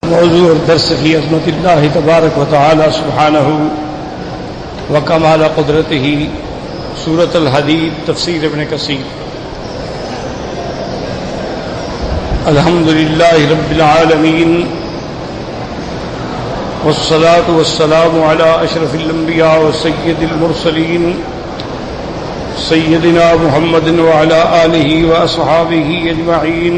موضوع الدرس في عظمة الله تبارك وتعالى سبحانه وكمال قدرته، سورة الحديد، تفسير ابن كثير. الحمد لله رب العالمين، والصلاة والسلام على أشرف الأنبياء وسيد المرسلين سيدنا محمد وعلى آله وأصحابه أجمعين.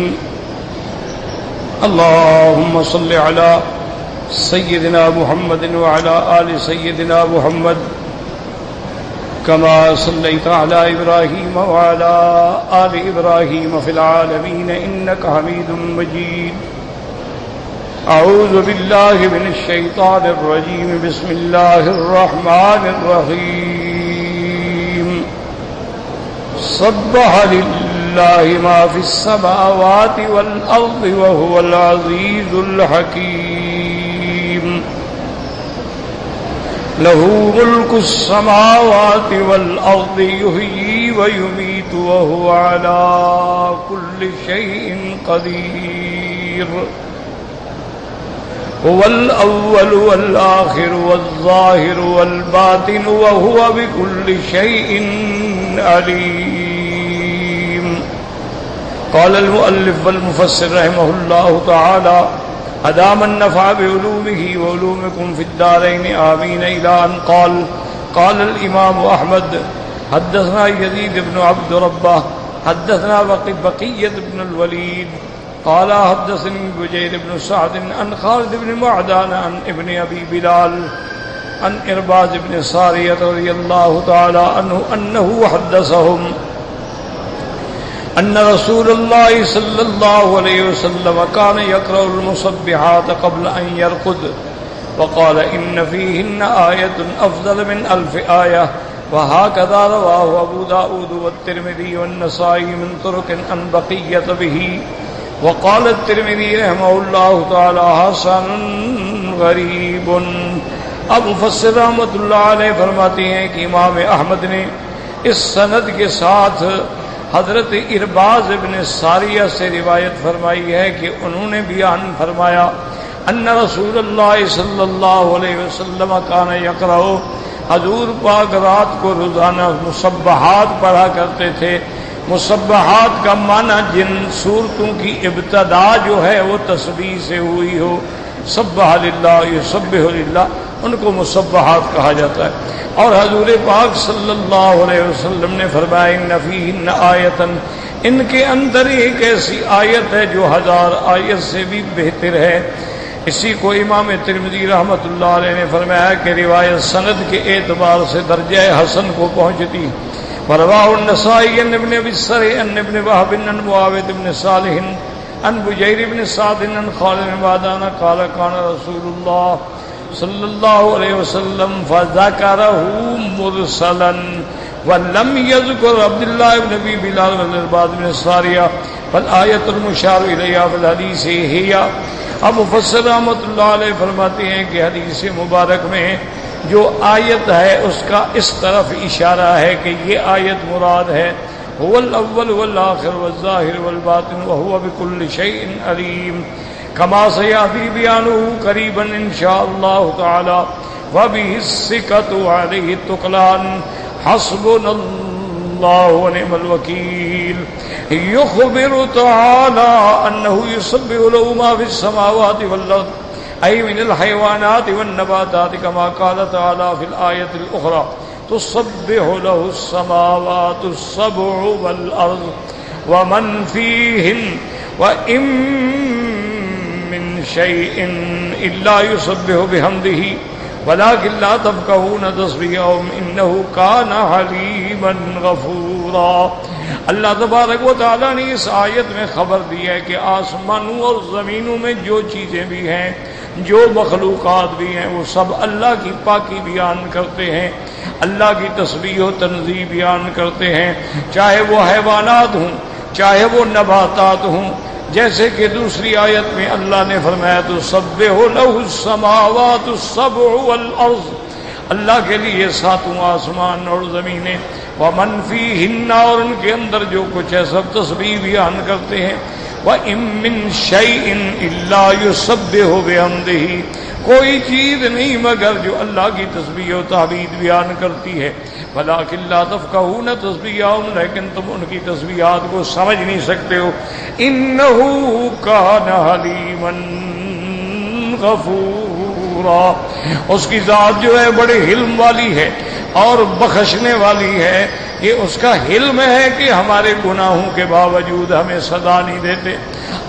اللهم صل على سيدنا محمد وعلى آل سيدنا محمد كما صليت على إبراهيم وعلى آل إبراهيم في العالمين إنك حميد مجيد. أعوذ بالله من الشيطان الرجيم. بسم الله الرحمن الرحيم. سبح لله ما في السماوات والأرض وهو العزيز الحكيم. له ملك السماوات والأرض يحيي ويميت وهو على كل شيء قدير. هو الأول والآخر والظاهر والباطن وهو بكل شيء عليم. قال المؤلف والمفسر رحمه الله تعالى: أدام النفع بعلومه وعلومكم في الدارين آمين. إلى أن قال الإمام أحمد: حدثنا يزيد بن عبد ربه حدثنا بقية بن الوليد قال حدثني بجير بن سعد عن خالد بن معدان عن ابن أبي بلال عن إرباز بن سارية رضي الله تعالى عنه أنه حدثهم أن رسول الله صلى الله عليه وسلم كان يقرأ المسبحات قبل أن يرقد، وقال: إن فيهن آية أفضل من 1000 آية. وهكذا رواه أبو داود والترمذي والنسائي من طرق عن بقية به. وقال الترمذي رحمه الله تعالى: حسن غریب. اب مفسر رحمۃ اللہ علیہ فرماتے ہیں کہ امام احمد نے اس سند کے ساتھ حضرت ارباز ابن ساریہ سے روایت فرمائی ہے کہ انہوں نے بیان فرمایا: ان رسول اللہ صلی اللہ علیہ وسلم کان یقرأ، حضور پاک رات کو روزانہ مسبحات پڑھا کرتے تھے. مسبحات کا معنی جن صورتوں کی ابتدا جو ہے وہ تسبیح سے ہوئی ہو. سبح للہ، یسبح للہ، ان کو مسبحات کہا جاتا ہے. اور حضور پاک صلی اللہ علیہ وسلم نے فرمایا: ان فیہن آیتن، ان کے اندر ایک ایسی آیت ہے جو 1000 آیت سے بھی بہتر ہے. اسی کو امام ترمذی رحمۃ اللہ علیہ نے فرمایا کہ روایت سند کے اعتبار سے درجہ حسن کو پہنچتی. ورواه النسائی عن ابن ابی السرح عن ابن وهب عن معاویہ بن صالح عن بجیر بن سعد عن خالد بن معدان قال: كان رسول الله صلی اللہ علیہ وسلم فذكره مرسلا ولم يذكر عبد الله بن ابي بلال والارباز بن ساریہ فالآیۃ المشار الیہا فی الحدیث ہی. اب مفسر رحمۃ اللہ علیہ فرماتے ہیں کہ حدیث مبارک میں جو آیت ہے اس کا اس طرف اشارہ ہے کہ یہ آیت مراد ہے: هو الاول والآخر والظاہر والباطن وهو بكل شيء علیم، كما سيأتي بیانہ قریبا ان شاء اللہ تعالی. وبه الثقة وعليه التكلان، حسبنا الله ونعم الوكيل. يخبر تعالى أنه يسبح له ما في السماوات والأرض، أي من الحيوانات والنباتات، كما قال تعالى في الآية الأخرى: تسبح له السماوات السبع والأرض ومن فيهن وإن من شيء إلا يسبح بحمده ولكن لا تفقهون تسبيحهم إنه كان حليما غفورا. اللہ تبارک و تعالیٰ نے اس آیت میں خبر دی ہے کہ آسمانوں اور زمینوں میں جو چیزیں بھی ہیں، جو مخلوقات بھی ہیں، وہ سب اللہ کی پاکی بیان کرتے ہیں، اللہ کی تسبیح و تنزیہ بیان کرتے ہیں، چاہے وہ حیوانات ہوں، چاہے وہ نباتات ہوں. جیسے کہ دوسری آیت میں اللہ نے فرمایا: تسبح لہ السماوات السبع والارض، اللہ کے لیے 7 آسمان اور زمینیں، ومن فیہن، اور ان کے اندر جو کچھ ہے سب تسبیح بیان کرتے ہیں. وَإِن مِّن شَيْءٍ إِلَّا يُسَبِّحُ بِحَمْدِهِ، کوئی چیز نہیں مگر جو اللہ کی تسبیح و تحمید بیان کرتی ہے. وَلَٰكِن لَّا تَفْقَهُونَ تَسْبِيحَهُمْ، لیکن تم ان کی تسبیحات کو سمجھ نہیں سکتے ہو. إِنَّهُ كَانَ حَلِيمًا غَفُورًا، اس کی ذات جو ہے بڑے حلم والی ہے اور بخشنے والی ہے. یہ اس کا حلم ہے کہ ہمارے گناہوں کے باوجود ہمیں سزا نہیں دیتے،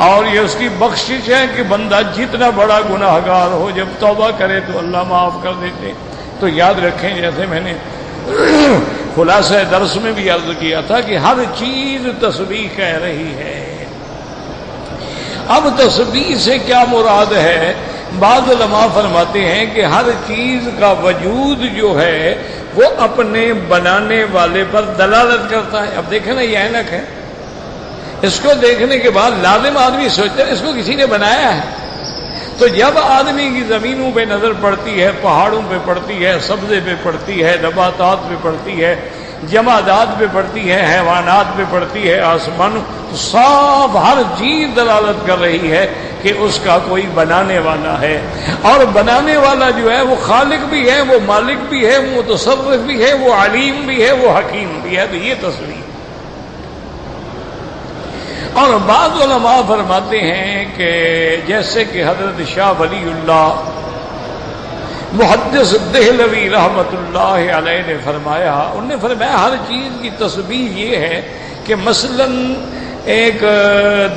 اور یہ اس کی بخشش ہے کہ بندہ جتنا بڑا گناہگار ہو جب توبہ کرے تو اللہ معاف کر دیتے. تو یاد رکھیں، جیسے میں نے خلاصہ درس میں بھی عرض کیا تھا کہ ہر چیز تسبیح کہہ رہی ہے. اب تسبیح سے کیا مراد ہے؟ بعض علماء فرماتے ہیں کہ ہر چیز کا وجود جو ہے وہ اپنے بنانے والے پر دلالت کرتا ہے. اب دیکھیں نا، یہ عینک ہے، اس کو دیکھنے کے بعد لازم آدمی سوچتا ہے اس کو کسی نے بنایا ہے. تو جب آدمی کی زمینوں پہ نظر پڑتی ہے، پہاڑوں پہ پڑتی ہے، سبزے پہ پڑتی ہے، نباتات پہ پڑتی ہے، جمادات پہ پڑتی ہے، حیوانات پہ پڑتی ہے، آسمان، تو صاف ہر چیز دلالت کر رہی ہے کہ اس کا کوئی بنانے والا ہے. اور بنانے والا جو ہے وہ خالق بھی ہے، وہ مالک بھی ہے، وہ متصرف بھی ہے، وہ علیم بھی ہے، وہ حکیم بھی ہے. تو یہ تصویر. اور بعض علماء فرماتے ہیں کہ جیسے کہ حضرت شاہ ولی اللہ محدث دہلوی رحمت اللہ علیہ نے فرمایا، انہوں نے فرمایا ہر چیز کی تسبیح یہ ہے کہ مثلا ایک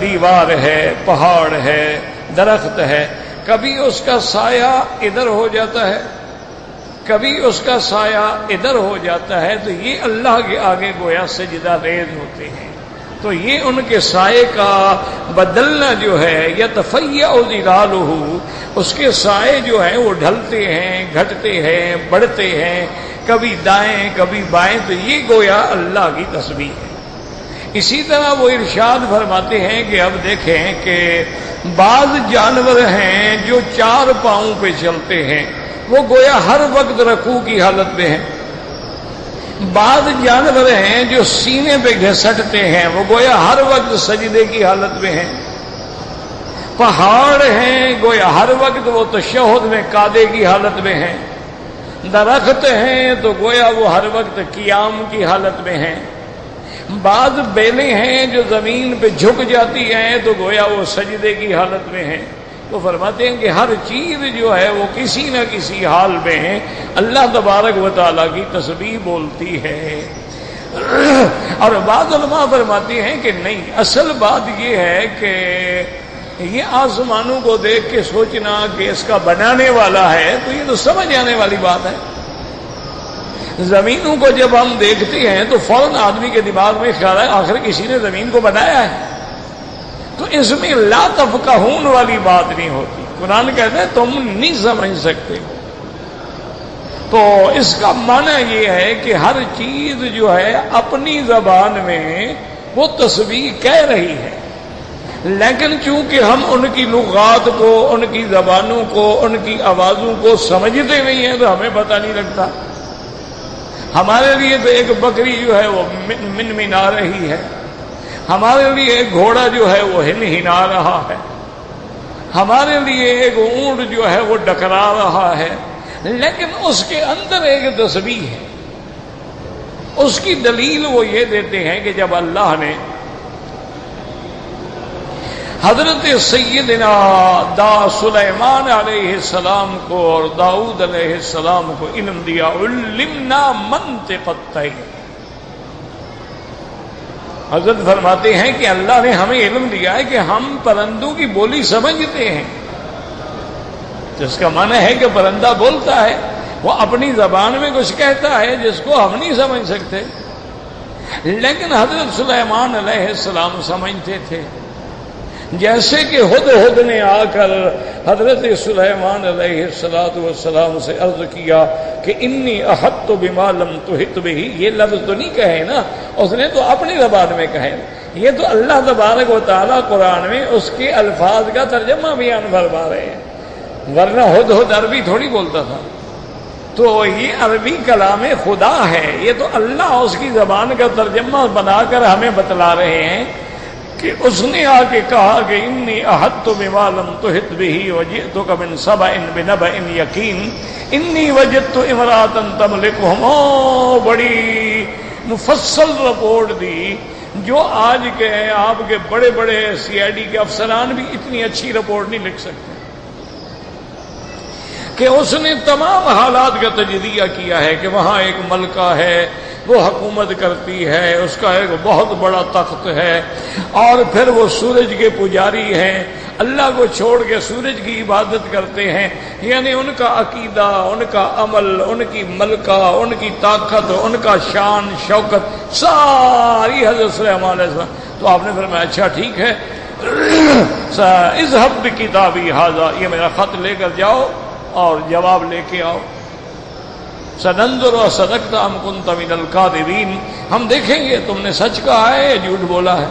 دیوار ہے، پہاڑ ہے، درخت ہے، کبھی اس کا سایہ ادھر ہو جاتا ہے، کبھی اس کا سایہ ادھر ہو جاتا ہے، تو یہ اللہ کے آگے گویا سجدہ ریز ہوتے ہیں. تو یہ ان کے سائے کا بدلنا جو ہے، یا تفیع ظلالہ، اس کے سائے جو ہیں وہ ڈھلتے ہیں، گھٹتے ہیں، بڑھتے ہیں، کبھی دائیں کبھی بائیں. تو یہ گویا اللہ کی تسبیح ہے. اسی طرح وہ ارشاد فرماتے ہیں کہ اب دیکھیں کہ بعض جانور ہیں جو 4 پاؤں پہ چلتے ہیں، وہ گویا ہر وقت رکوع کی حالت میں ہیں. بعض جانور ہیں جو سینے پہ گھسٹتے ہیں، وہ گویا ہر وقت سجدے کی حالت میں ہیں. پہاڑ ہیں گویا ہر وقت وہ تشہد میں قعدے کی حالت میں ہیں. درخت ہیں تو گویا وہ ہر وقت قیام کی حالت میں ہیں. بعض بیلیں ہیں جو زمین پہ جھک جاتی ہیں تو گویا وہ سجدے کی حالت میں ہیں. تو فرماتے ہیں کہ ہر چیز جو ہے وہ کسی نہ کسی حال میں اللہ تبارک و تعالیٰ کی تسبیح بولتی ہے. اور بعض علماء فرماتے ہیں کہ نہیں، اصل بات یہ ہے کہ یہ آسمانوں کو دیکھ کے سوچنا کہ اس کا بنانے والا ہے، تو یہ تو سمجھ آنے والی بات ہے. زمینوں کو جب ہم دیکھتے ہیں تو فوراً آدمی کے دماغ میں خیال ہے آخر کسی نے زمین کو بنایا ہے. تو اس میں لا تفقہون والی بات نہیں ہوتی. قرآن کہتا ہے تم نہیں سمجھ سکتے. تو اس کا معنی یہ ہے کہ ہر چیز جو ہے اپنی زبان میں وہ تسبیح کہہ رہی ہے، لیکن چونکہ ہم ان کی لغات کو، ان کی زبانوں کو، ان کی آوازوں کو سمجھتے نہیں ہیں تو ہمیں پتہ نہیں لگتا. ہمارے لیے تو ایک بکری جو ہے وہ منمنا رہی ہے، ہمارے لیے ایک گھوڑا جو ہے وہ ہنہنا رہا ہے، ہمارے لیے ایک اونٹ جو ہے وہ ڈکرا رہا ہے، لیکن اس کے اندر ایک تسبیح ہے. اس کی دلیل وہ یہ دیتے ہیں کہ جب اللہ نے حضرت سیدنا سلیمان علیہ السلام کو اور داؤد علیہ السلام کو علم دیا، علمنا منطق الطیر. حضرت فرماتے ہیں کہ اللہ نے ہمیں علم دیا ہے کہ ہم پرندوں کی بولی سمجھتے ہیں، جس کا معنی ہے کہ پرندہ بولتا ہے، وہ اپنی زبان میں کچھ کہتا ہے جس کو ہم نہیں سمجھ سکتے، لیکن حضرت سلیمان علیہ السلام سمجھتے تھے. جیسے کہ ہدہد نے آ کر حضرت سلیمان علیہ السلام سے عرض کیا کہ انی احطت بما لم تحط بہ. یہ لفظ تو نہیں کہے نا، اس نے تو اپنی زبان میں کہے. یہ تو اللہ تبارک و تعالیٰ قرآن میں اس کے الفاظ کا ترجمہ بیان فرما رہے ہیں، ورنہ ہدہد عربی تھوڑی بولتا تھا. تو یہ عربی کلام خدا ہے، یہ تو اللہ اس کی زبان کا ترجمہ بنا کر ہمیں بتلا رہے ہیں. کہ اس نے آ کے کہا کہ انی احطت بما لم تحط به وجئتک من سبأ بنبأ یقین انی وجدت امرأة تملکهم، بڑی مفصل رپورٹ دی جو آج کے آپ کے بڑے بڑے سی آئی ڈی کے افسران بھی اتنی اچھی رپورٹ نہیں لکھ سکتے، کہ اس نے تمام حالات کا تجزیہ کیا ہے کہ وہاں ایک ملکہ ہے، وہ حکومت کرتی ہے، اس کا ایک بہت بڑا تخت ہے، اور پھر وہ سورج کے پجاری ہیں، اللہ کو چھوڑ کے سورج کی عبادت کرتے ہیں، یعنی ان کا عقیدہ، ان کا عمل، ان کی ملکہ، ان کی طاقت، ان کا شان شوکت ساری حضرت سلیمان علیہ السلام۔ تو آپ نے فرمایا اچھا ٹھیک ہے، اذهب بکتابی ھذا، یہ میرا خط لے کر جاؤ اور جواب لے کے آؤ، سننظر اصدقت ام کنت من الکاذبین، ہم دیکھیں گے تم نے سچ کہا ہے یا جھوٹ بولا ہے۔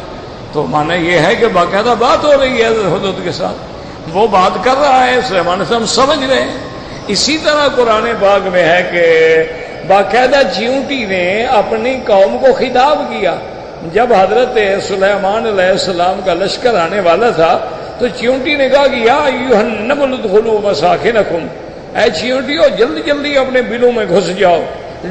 تو معنی یہ ہے کہ باقاعدہ بات ہو رہی ہے حدود کے ساتھ، وہ بات کر رہا ہے، سلیمان سے ہم سمجھ رہے ہیں۔ اسی طرح قرآن پاک میں ہے کہ باقاعدہ چیونٹی نے اپنی قوم کو خطاب کیا، جب حضرت سلیمان علیہ السلام کا لشکر آنے والا تھا تو چیونٹی نے کہا کہ یا ایھا النمل ادخلوا مساکنکم، اے چیونٹیوں جلدی جلدی اپنے بلوں میں گھس جاؤ،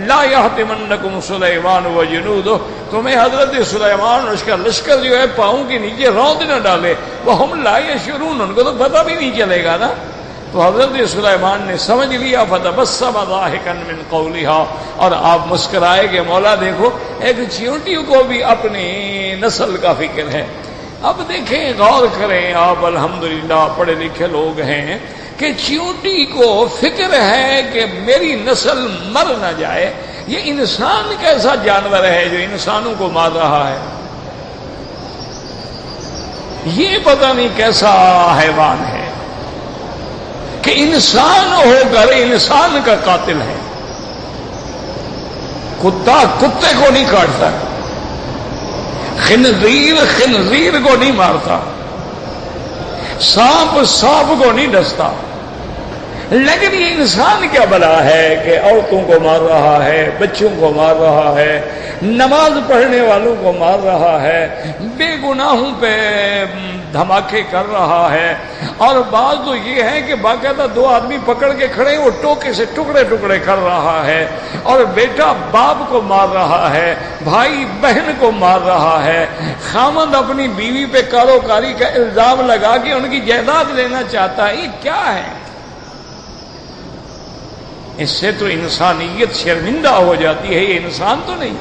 لا یحطمنکم سلیمان وجنودہ، تمہیں حضرت سلیمان اور اس کا لشکر جو ہے پاؤں کے نیچے روند نہ ڈالے، وہم لا یشعرون، ان کو تو پتہ بھی نہیں چلے گا نا۔ تو حضرت سلیمان نے سمجھ لیا، فتبسم ضاحکا من قولها، اور آپ مسکرائے کہ مولا دیکھو ایک چیونٹی کو بھی اپنی نسل کا فکر ہے۔ اب دیکھیں غور کریں آپ، الحمدللہ پڑھے لکھے لوگ ہیں، کہ چیونٹی کو فکر ہے کہ میری نسل مر نہ جائے۔ یہ انسان کیسا جانور ہے جو انسانوں کو مار رہا ہے؟ یہ پتہ نہیں کیسا حیوان ہے کہ انسان ہو کر انسان کا قاتل ہے۔ کتا کتے کو نہیں کاٹتا، خنزیر خنزیر کو نہیں مارتا، سانپ سانپ کو نہیں ڈستا، لیکن یہ انسان کیا بلا ہے کہ عورتوں کو مار رہا ہے، بچوں کو مار رہا ہے، نماز پڑھنے والوں کو مار رہا ہے، بے گناہوں پہ دھماکے کر رہا ہے، اور بعض تو یہ ہے کہ باقاعدہ دو آدمی پکڑ کے کھڑے وہ ٹوکے سے ٹکڑے ٹکڑے کر رہا ہے، اور بیٹا باپ کو مار رہا ہے، بھائی بہن کو مار رہا ہے، خامند اپنی بیوی پہ کاروکاری کا الزام لگا کے ان کی جائیداد لینا چاہتا ہے۔ یہ کیا ہے؟ اس سے تو انسانیت شرمندہ ہو جاتی ہے، یہ انسان تو نہیں۔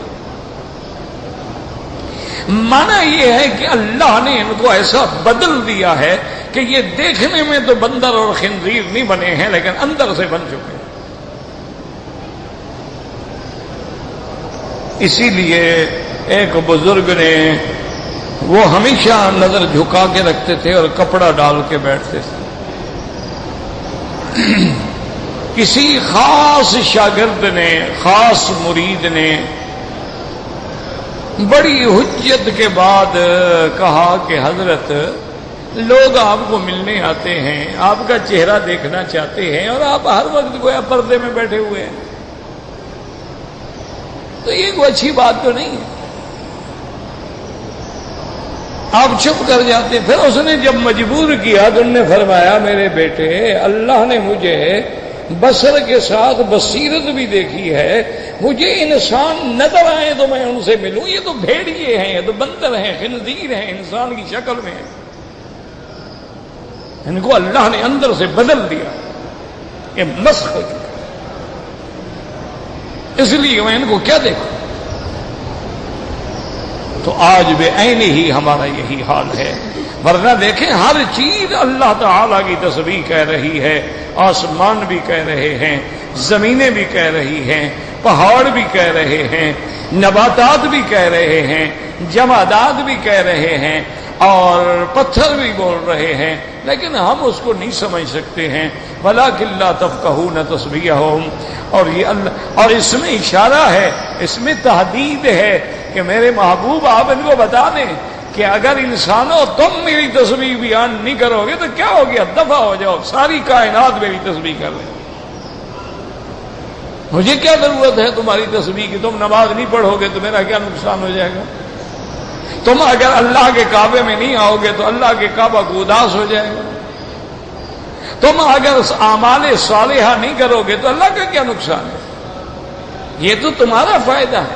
معنی یہ ہے کہ اللہ نے ان کو ایسا بدل دیا ہے کہ یہ دیکھنے میں تو بندر اور خنزیر نہیں بنے ہیں لیکن اندر سے بن چکے ہیں۔ اسی لیے ایک بزرگ نے وہ ہمیشہ نظر جھکا کے رکھتے تھے اور کپڑا ڈال کے بیٹھتے تھے۔ کسی خاص شاگرد نے، خاص مرید نے بڑی حجت کے بعد کہا کہ حضرت لوگ آپ کو ملنے آتے ہیں، آپ کا چہرہ دیکھنا چاہتے ہیں، اور آپ ہر وقت گویا پردے میں بیٹھے ہوئے ہیں، تو یہ کوئی اچھی بات تو نہیں ہے۔ آپ چپ کر جاتے۔ پھر اس نے جب مجبور کیا تو انہوں نے فرمایا میرے بیٹے، اللہ نے مجھے بصر کے ساتھ بصیرت بھی دیکھی ہے، مجھے انسان نظر آئے تو میں ان سے ملوں، یہ تو بھیڑیے ہیں، یہ تو بندر ہیں، خنزیر ہیں، انسان کی شکل میں ہیں، ان کو اللہ نے اندر سے بدل دیا، یہ مسخ ہو چکا، اس لیے میں ان کو کیا دیکھوں۔ تو آج بے عین ہی ہمارا یہی حال ہے، ورنہ دیکھیں ہر چیز اللہ تعالیٰ کی تسبیح کہہ رہی ہے، آسمان بھی کہہ رہے ہیں، زمینیں بھی کہہ رہی ہیں، پہاڑ بھی کہہ رہے ہیں، نباتات بھی کہہ رہے ہیں، جمادات بھی کہہ رہے ہیں، اور پتھر بھی بول رہے ہیں، لیکن ہم اس کو نہیں سمجھ سکتے ہیں۔ وَلَٰكِن لَّا تَفْقَهُونَ تَسْبِيحَهُمْ، اور یہ اللہ، اور اس میں اشارہ ہے، اس میں تحدید ہے کہ میرے محبوب آپ ان کو بتا دیں کہ اگر انسانوں تم میری تسبیح بیان نہیں کرو گے تو کیا ہو گیا، دفع ہو جاؤ، ساری کائنات میری تسبیح کر لیں، مجھے کیا ضرورت ہے تمہاری تسبیح کی، تم نماز نہیں پڑھو گے تو میرا کیا نقصان ہو جائے گا۔ تم اگر اللہ کے کعبے میں نہیں آؤ گے تو اللہ کے کعبہ کو اداس ہو جائے گا. تم اگر اعمال صالحہ نہیں کرو گے تو اللہ کا کیا نقصان ہے؟ یہ تو تمہارا فائدہ ہے.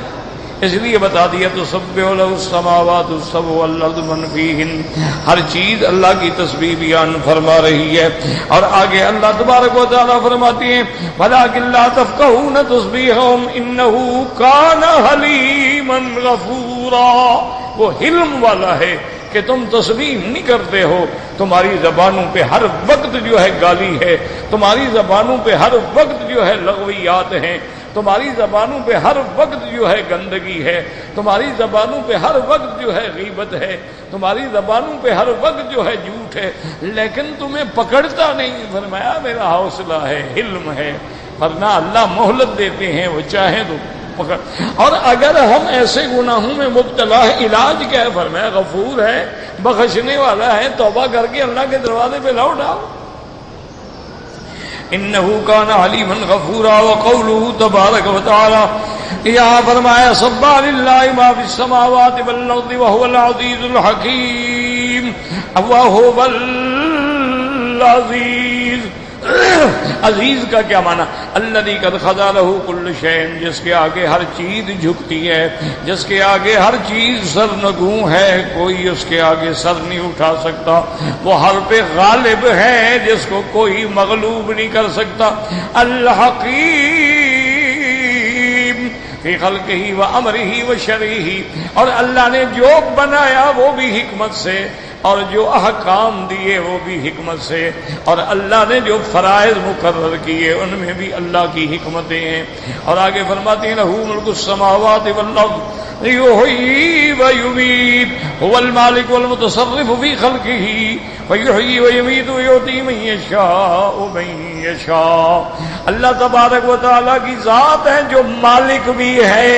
اس لیے بتا دیا تو سبح له السماوات السبع والارض من فیہن، ہر چیز اللہ کی تسبیح بیان فرما رہی ہے. اور آگے اللہ تبارک و تعالیٰ فرماتے ہیں وَلَٰكِن لَّا تَفْقَهُونَ تَسْبِيحَهُمْ إِنَّهُ كَانَ حَلِيمًا غَفُورًا. وہ حلم والا ہے کہ تم تسبیح نہیں کرتے ہو، تمہاری زبانوں پہ ہر وقت جو ہے گالی ہے، تمہاری زبانوں پہ ہر وقت جو ہے لغویات ہیں، تمہاری زبانوں پہ ہر وقت جو ہے گندگی ہے، تمہاری زبانوں پہ ہر وقت جو ہے غیبت ہے، تمہاری زبانوں پہ ہر وقت جو ہے جھوٹ ہے، لیکن تمہیں پکڑتا نہیں. فرمایا میرا حوصلہ ہے، علم ہے، ورنہ اللہ مہلت دیتے ہیں، وہ چاہیں تو پکڑ. اور اگر ہم ایسے گناہوں میں مبتلا ہے، علاج کیا ہے؟ فرمایا غفور ہے، بخشنے والا ہے، توبہ کر کے اللہ کے دروازے پہ لوٹ آؤ. انه كان حلیما غفورا. وقوله تبارک و تعالی، یہاں فرمایا سبح للہ ما فی السماوات والارض وهو العزیز الحکیم. وهو العزیز، عزیز کا کیا معنی؟ الذی قد خضع له كل شیء، جس کے آگے ہر چیز جھکتی ہے، جس کے آگے ہر چیز سرنگوں ہے، کوئی اس کے آگے سر نہیں اٹھا سکتا. وہ ہر پہ غالب ہے، جس کو کوئی مغلوب نہیں کر سکتا. الحکیم فی خلقہ و امرہ و شرعہ، اور اللہ نے جو بنایا وہ بھی حکمت سے، اور جو احکام دیے وہ بھی حکمت سے، اور اللہ نے جو فرائض مقرر کیے ان میں بھی اللہ کی حکمتیں ہیں. اور آگے فرماتے ہیں لہ ملک السماوات والارض یحیی و یمیت هو المالک والمتصرف فی خلقہ ویحیی و یمیت ویعطی من یشاء من یشاء. اللہ تبارک و تعالیٰ کی ذات ہے جو مالک بھی ہے،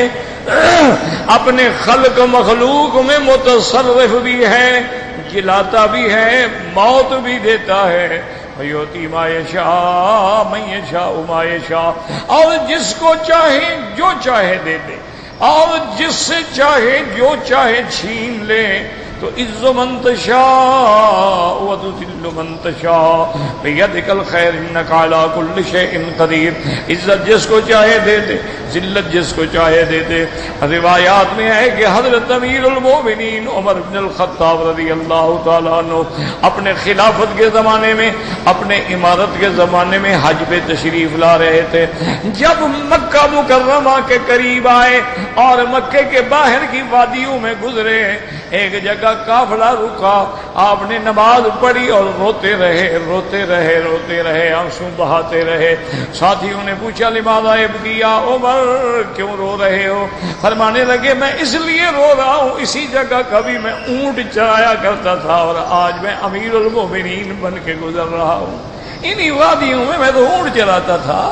اپنے خلق مخلوق میں متصرف بھی ہے، جلاتا بھی ہے، موت بھی دیتا ہے. وَيُؤْتِي مَا يَشَاءُ مَن يَشَاءُ مَا يَشَاءُ، اور جس کو چاہے جو چاہے دے دے، اور جس سے چاہے جو چاہے چھین لے. تو عز من تشاء وتذل من تشاء بیدک الخیر انک علی کل شیء قدیر. عزت جس کو چاہے دے دے، ذلت جس کو چاہے دے دے. روایات میں ہے کہ حضرت امیر المومنین عمر بن الخطاب رضی اللہ تعالیٰ عنہ اپنے خلافت کے زمانے میں، اپنے امارت کے زمانے میں حج پہ تشریف لا رہے تھے. جب مکہ مکرمہ کے قریب آئے اور مکے کے باہر کی وادیوں میں گزرے، ایک جگہ قافلہ رکا، آپ نے نماز پڑھی اور روتے رہے، آنسو بہاتے رہے. ساتھیوں نے پوچھا لماذا یبکی یا عمر، کیوں رو رہے ہو؟ فرمانے لگے میں اس لیے رو رہا ہوں، اسی جگہ کبھی میں اونٹ چرایا کرتا تھا اور آج میں امیر المومنین بن کے گزر رہا ہوں. انہی وادیوں میں تو اونٹ چراتا تھا،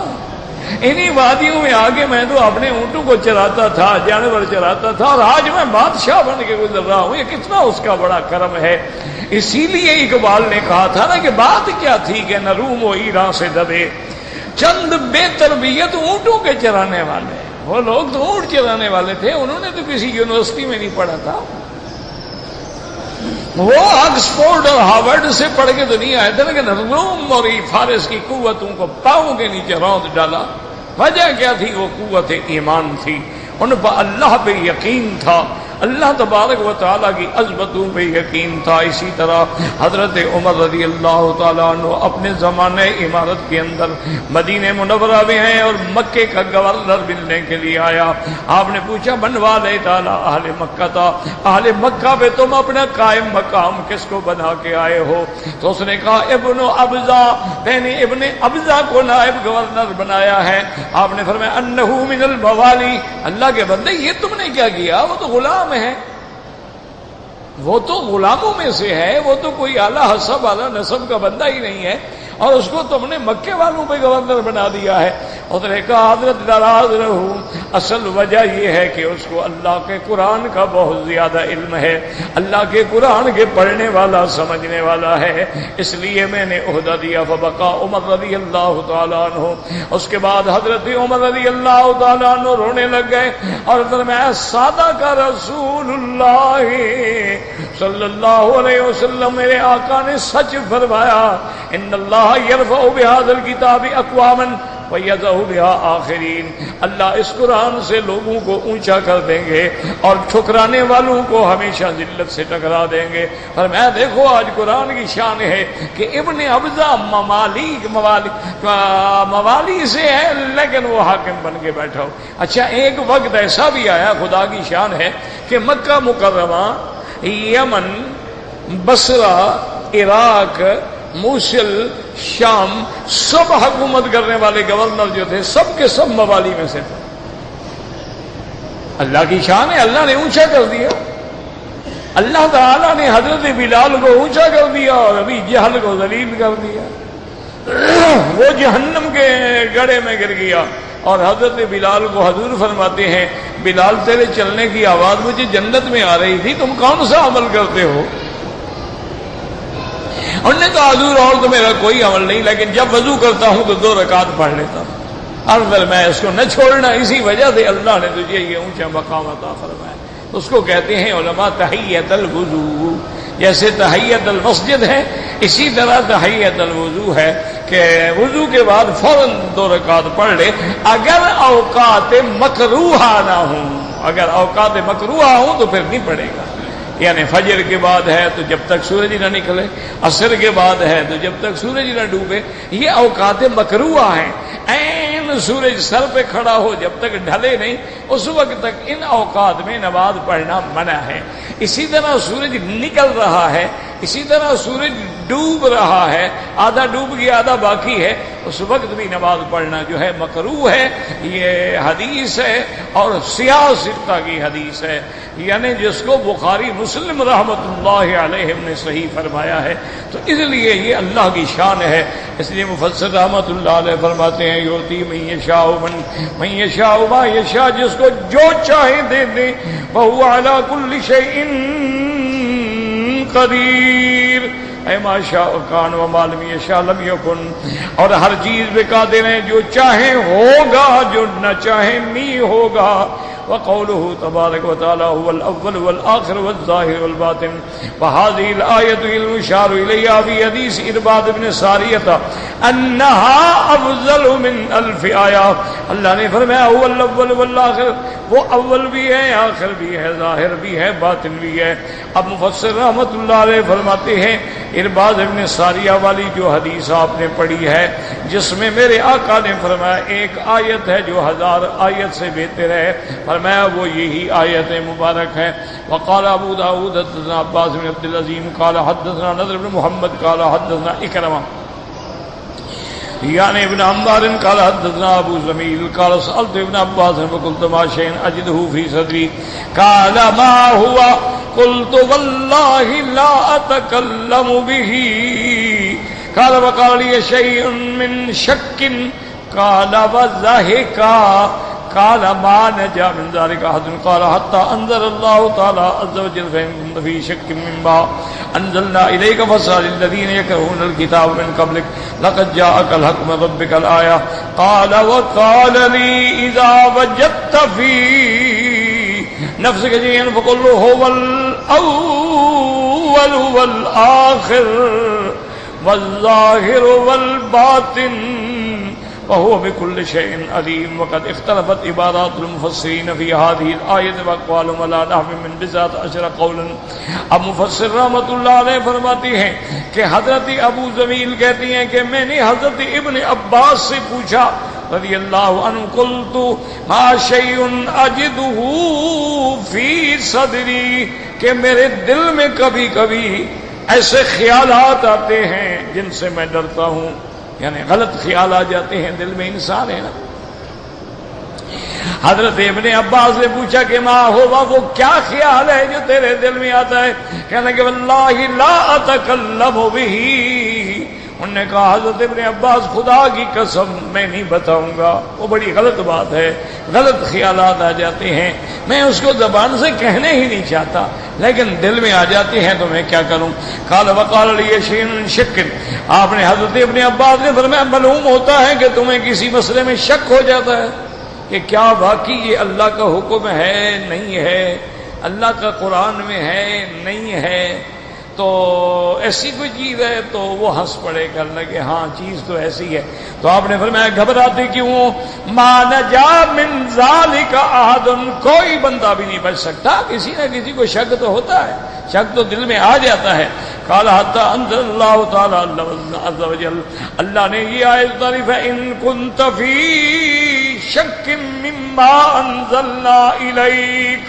انہی وادیوں میں آگے میں تو اپنے اونٹوں کو چراتا تھا، جانور چراتا تھا، اور آج میں بادشاہ بن کے گزر رہا ہوں. یہ کتنا اس کا بڑا کرم ہے. اسی لیے اقبال نے کہا تھا نا کہ بات کیا تھی کہ نہ روم و ایران سے دبے چند بے تربیت اونٹوں کے چرانے والے. وہ لوگ تو اونٹ چرانے والے تھے، انہوں نے تو کسی یونیورسٹی میں نہیں پڑھا تھا. وہ آکسفورڈ اور ہارورڈ سے پڑھ کے تو نہیں آئے تھے، لیکن روم اور فارس کی قوتوں کو پاؤں کے نیچے روند ڈالا. وجہ کیا تھی؟ وہ قوت ایمان تھی، ان پر اللہ پہ یقین تھا، اللہ تبارک و تعالیٰ کی عظمتوں پہ یقین تھا. اسی طرح حضرت عمر رضی اللہ تعالیٰ عنہ اپنے زمانے امارت کے اندر مدینہ منورہ میں ہیں اور مکے کا گورنر ملنے کے لیے آیا. آپ نے پوچھا بنوا لے تعالیٰ اہل مکہ تھا، اہل مکہ پہ تم اپنا قائم مقام کس کو بنا کے آئے ہو؟ تو اس نے کہا ابن ابزا، میں نے ابن ابزا کو نائب گورنر بنایا ہے. آپ نے فرمایا انہو من الموالی، اللہ کے بندے یہ تم نے کیا کیا؟ وہ تو غلام ہے، وہ تو غلاموں میں سے ہے، وہ تو کوئی اعلیٰ حسب اعلیٰ نسب کا بندہ ہی نہیں ہے، اور اس کو تم نے مکے والوں پہ گورنر بنا دیا ہے. اس نے کہا حضرت ناراض رہو، اصل وجہ یہ ہے کہ اس کو اللہ کے قرآن کا بہت زیادہ علم ہے، اللہ کے قرآن کے پڑھنے والا سمجھنے والا ہے، اس لیے میں نے عہدہ دیا۔ فبقى عمر رضی اللہ تعالیٰ عنہ، اس کے بعد حضرت عمر رضی اللہ تعالیٰ عنہ رونے لگ گئے اور فرمایا سادہ کا رسول اللہ صلی اللہ علیہ وسلم، میرے آقا نے سچ فرمایا، ان اللہ یرفع بہذا الکتاب اقواما وَيَضَعُ بِهَا آخِرِينَ، اللہ اس قرآن سے لوگوں کو اونچا کر دیں گے اور ٹھکرانے والوں کو ہمیشہ ذلت سے ٹکرا دیں گے۔ اور میں دیکھو آج قرآن کی شان ہے کہ ابن ابزہ موالی سے ہے لیکن وہ حاکم بن کے بیٹھا ہو۔ اچھا ایک وقت ایسا بھی آیا، خدا کی شان ہے، کہ مکہ مکرمہ، یمن، بصرہ، عراق، موصل، شام، سب حکومت کرنے والے گورنر جو تھے سب کے سب موالی میں سے تھے۔ اللہ کی شان ہے، اللہ نے اونچا کر دیا، اللہ تعالیٰ نے حضرت بلال کو اونچا کر دیا اور ابھی جہل کو ذلیل کر دیا، وہ جہنم کے گڑھے میں گر گیا۔ اور حضرت بلال کو حضور فرماتے ہیں بلال تیرے چلنے کی آواز مجھے جنت میں آ رہی تھی، تم کون سا عمل کرتے ہو؟ انہوں نے کہا حضور اور تو میرا کوئی عمل نہیں، لیکن جب وضو کرتا ہوں تو 2 رکعت پڑھ لیتا ہوں۔ اور میں اس کو نہ چھوڑنا، اسی وجہ سے اللہ نے تجھے یہ اونچا مقام عطا فرمایا۔ اس کو کہتے ہیں علماء تحیۃ الوضو، جیسے تحیۃ المسجد ہے اسی طرح تحیۃ الوضو ہے کہ وضو کے بعد فوراً 2 رکعت پڑھ لے، اگر اوقات مکروہہ نہ ہوں، اگر اوقات مکروہہ ہوں تو پھر نہیں پڑے گا۔ یعنی فجر کے بعد ہے تو جب تک سورج نہ نکلے، عصر کے بعد ہے تو جب تک سورج نہ ڈوبے، یہ اوقات مکروہہ ہیں۔ عین سورج سر پہ کھڑا ہو جب تک ڈھلے نہیں اس وقت تک ان اوقات میں نماز پڑھنا منع ہے۔ اسی طرح سورج نکل رہا ہے، اسی طرح سورج ڈوب رہا ہے، آدھا ڈوب گیا آدھا باقی ہے، اس وقت بھی نماز پڑھنا جو ہے مکروہ ہے۔ یہ حدیث ہے اور سیاہ سکتہ کی حدیث ہے، یعنی جس کو بخاری مسلم رحمۃ اللہ علیہ نے صحیح فرمایا ہے۔ تو اس لیے یہ اللہ کی شان ہے، اس لیے مفسر رحمۃ اللہ علیہ فرماتے ہیں یؤتی من یشاء من یشاء ما یشاء، جس کو جو چاہے دے دیں، وہو علی کل شیء قدیر، اے ما شاء کان وما لم یشاء لم یکن، اور ہر چیز پہ قادر ہیں، جو چاہیں ہوگا، جو نہ چاہیں نہیں ہوگا۔ وقوله تبارك وتعالى هو الأول والآخر والظاهر والباطن، وهذه الآية المشار إليها في حديث إرباد بن سارية أنها أفضل من 1000 آية۔ اللہ نے فرمایا هو الأول والآخر، وہ اول بھی ہے، آخر بھی ہے، ظاہر بھی ہے، باطن بھی ہے۔ اب مفسر رحمت اللہ علیہ فرماتے ہیں ارباد ابن ساریہ والی جو حدیث آپ نے پڑھی ہے، جس میں میرے آقا نے فرمایا ایک آیت ہے جو 1000 آیت سے بہتر ہے، فرمایا وہ یہی آیت مبارک ہے۔ وقال ابو داود حدثنا عباس بن عبد العظیم قال حدثنا نضر بن محمد قال حدثنا اکرمہ یعنی ابن عمار قال حدثنا ابو زمیل قال سألت ابن عباس فقلت ما شيء اجده في صدري قال ما هو قلت والله لا اتكلم به قال وقال لي شيء من شك قال وضحك قال ما نجا من ذلك احد قال حتى انزل الله تعالى عز وجل فإن في شك مما انزلنا اليك فاسأل الذين يقرؤون الكتاب من قبلك لقد جاءك الحق من ربك الآية قال وقال لي اذا وجدت في نفسك شيئا فقل هو الاول والآخر والظاهر والباطن وهو بكل شيء عليم۔ وقد اختلفت عبارات المفسرين في هذه الآية وأقوالهم على نحو من 19 قولا۔ اب مفسر رحمۃ اللہ علیہ فرماتے ہیں کہ حضرت ابو زمیل کہتی ہیں کہ میں نے حضرت ابن عباس سے پوچھا رضی اللہ عنہ قلت ما شيء اجده في صدری، کہ میرے دل میں کبھی کبھی ایسے خیالات آتے ہیں جن سے میں ڈرتا ہوں، یعنی غلط خیال آ جاتے ہیں دل میں، انسان ہے نا۔ حضرت ابن عباس نے پوچھا کہ ما ہوا، وہ کیا خیال ہے جو تیرے دل میں آتا ہے؟ کہنے کہ واللہ لا اتکلم به، انہوں نے کہا حضرت ابن عباس خدا کی قسم میں نہیں بتاؤں گا، وہ بڑی غلط بات ہے، غلط خیالات آ جاتے ہیں، میں اس کو زبان سے کہنے ہی نہیں چاہتا لیکن دل میں آ جاتے ہیں تو میں کیا کروں۔ قال وقال لي شيء شك، آپ نے حضرت ابن عباس نے فرمایا معلوم ہوتا ہے کہ تمہیں کسی مسئلے میں شک ہو جاتا ہے کہ کیا واقعی یہ اللہ کا حکم ہے نہیں ہے، اللہ کا قرآن میں ہے نہیں ہے، تو ایسی کوئی چیز ہے، تو وہ ہنس پڑے کرنے لگے ہاں چیز تو ایسی ہے۔ تو آپ نے فرمایا گھبراتے کیوں؟ ما نجا من ذالک احد، کوئی بندہ بھی نہیں بچ سکتا، کسی نہ کسی کو شک تو ہوتا ہے، شک تو دل میں آ جاتا ہے۔ قال حتی انزل اللہ تعالی عز وجل، اللہ نے یہ آیت اتاری فإن كنت فی شک مما انزلنا الیک،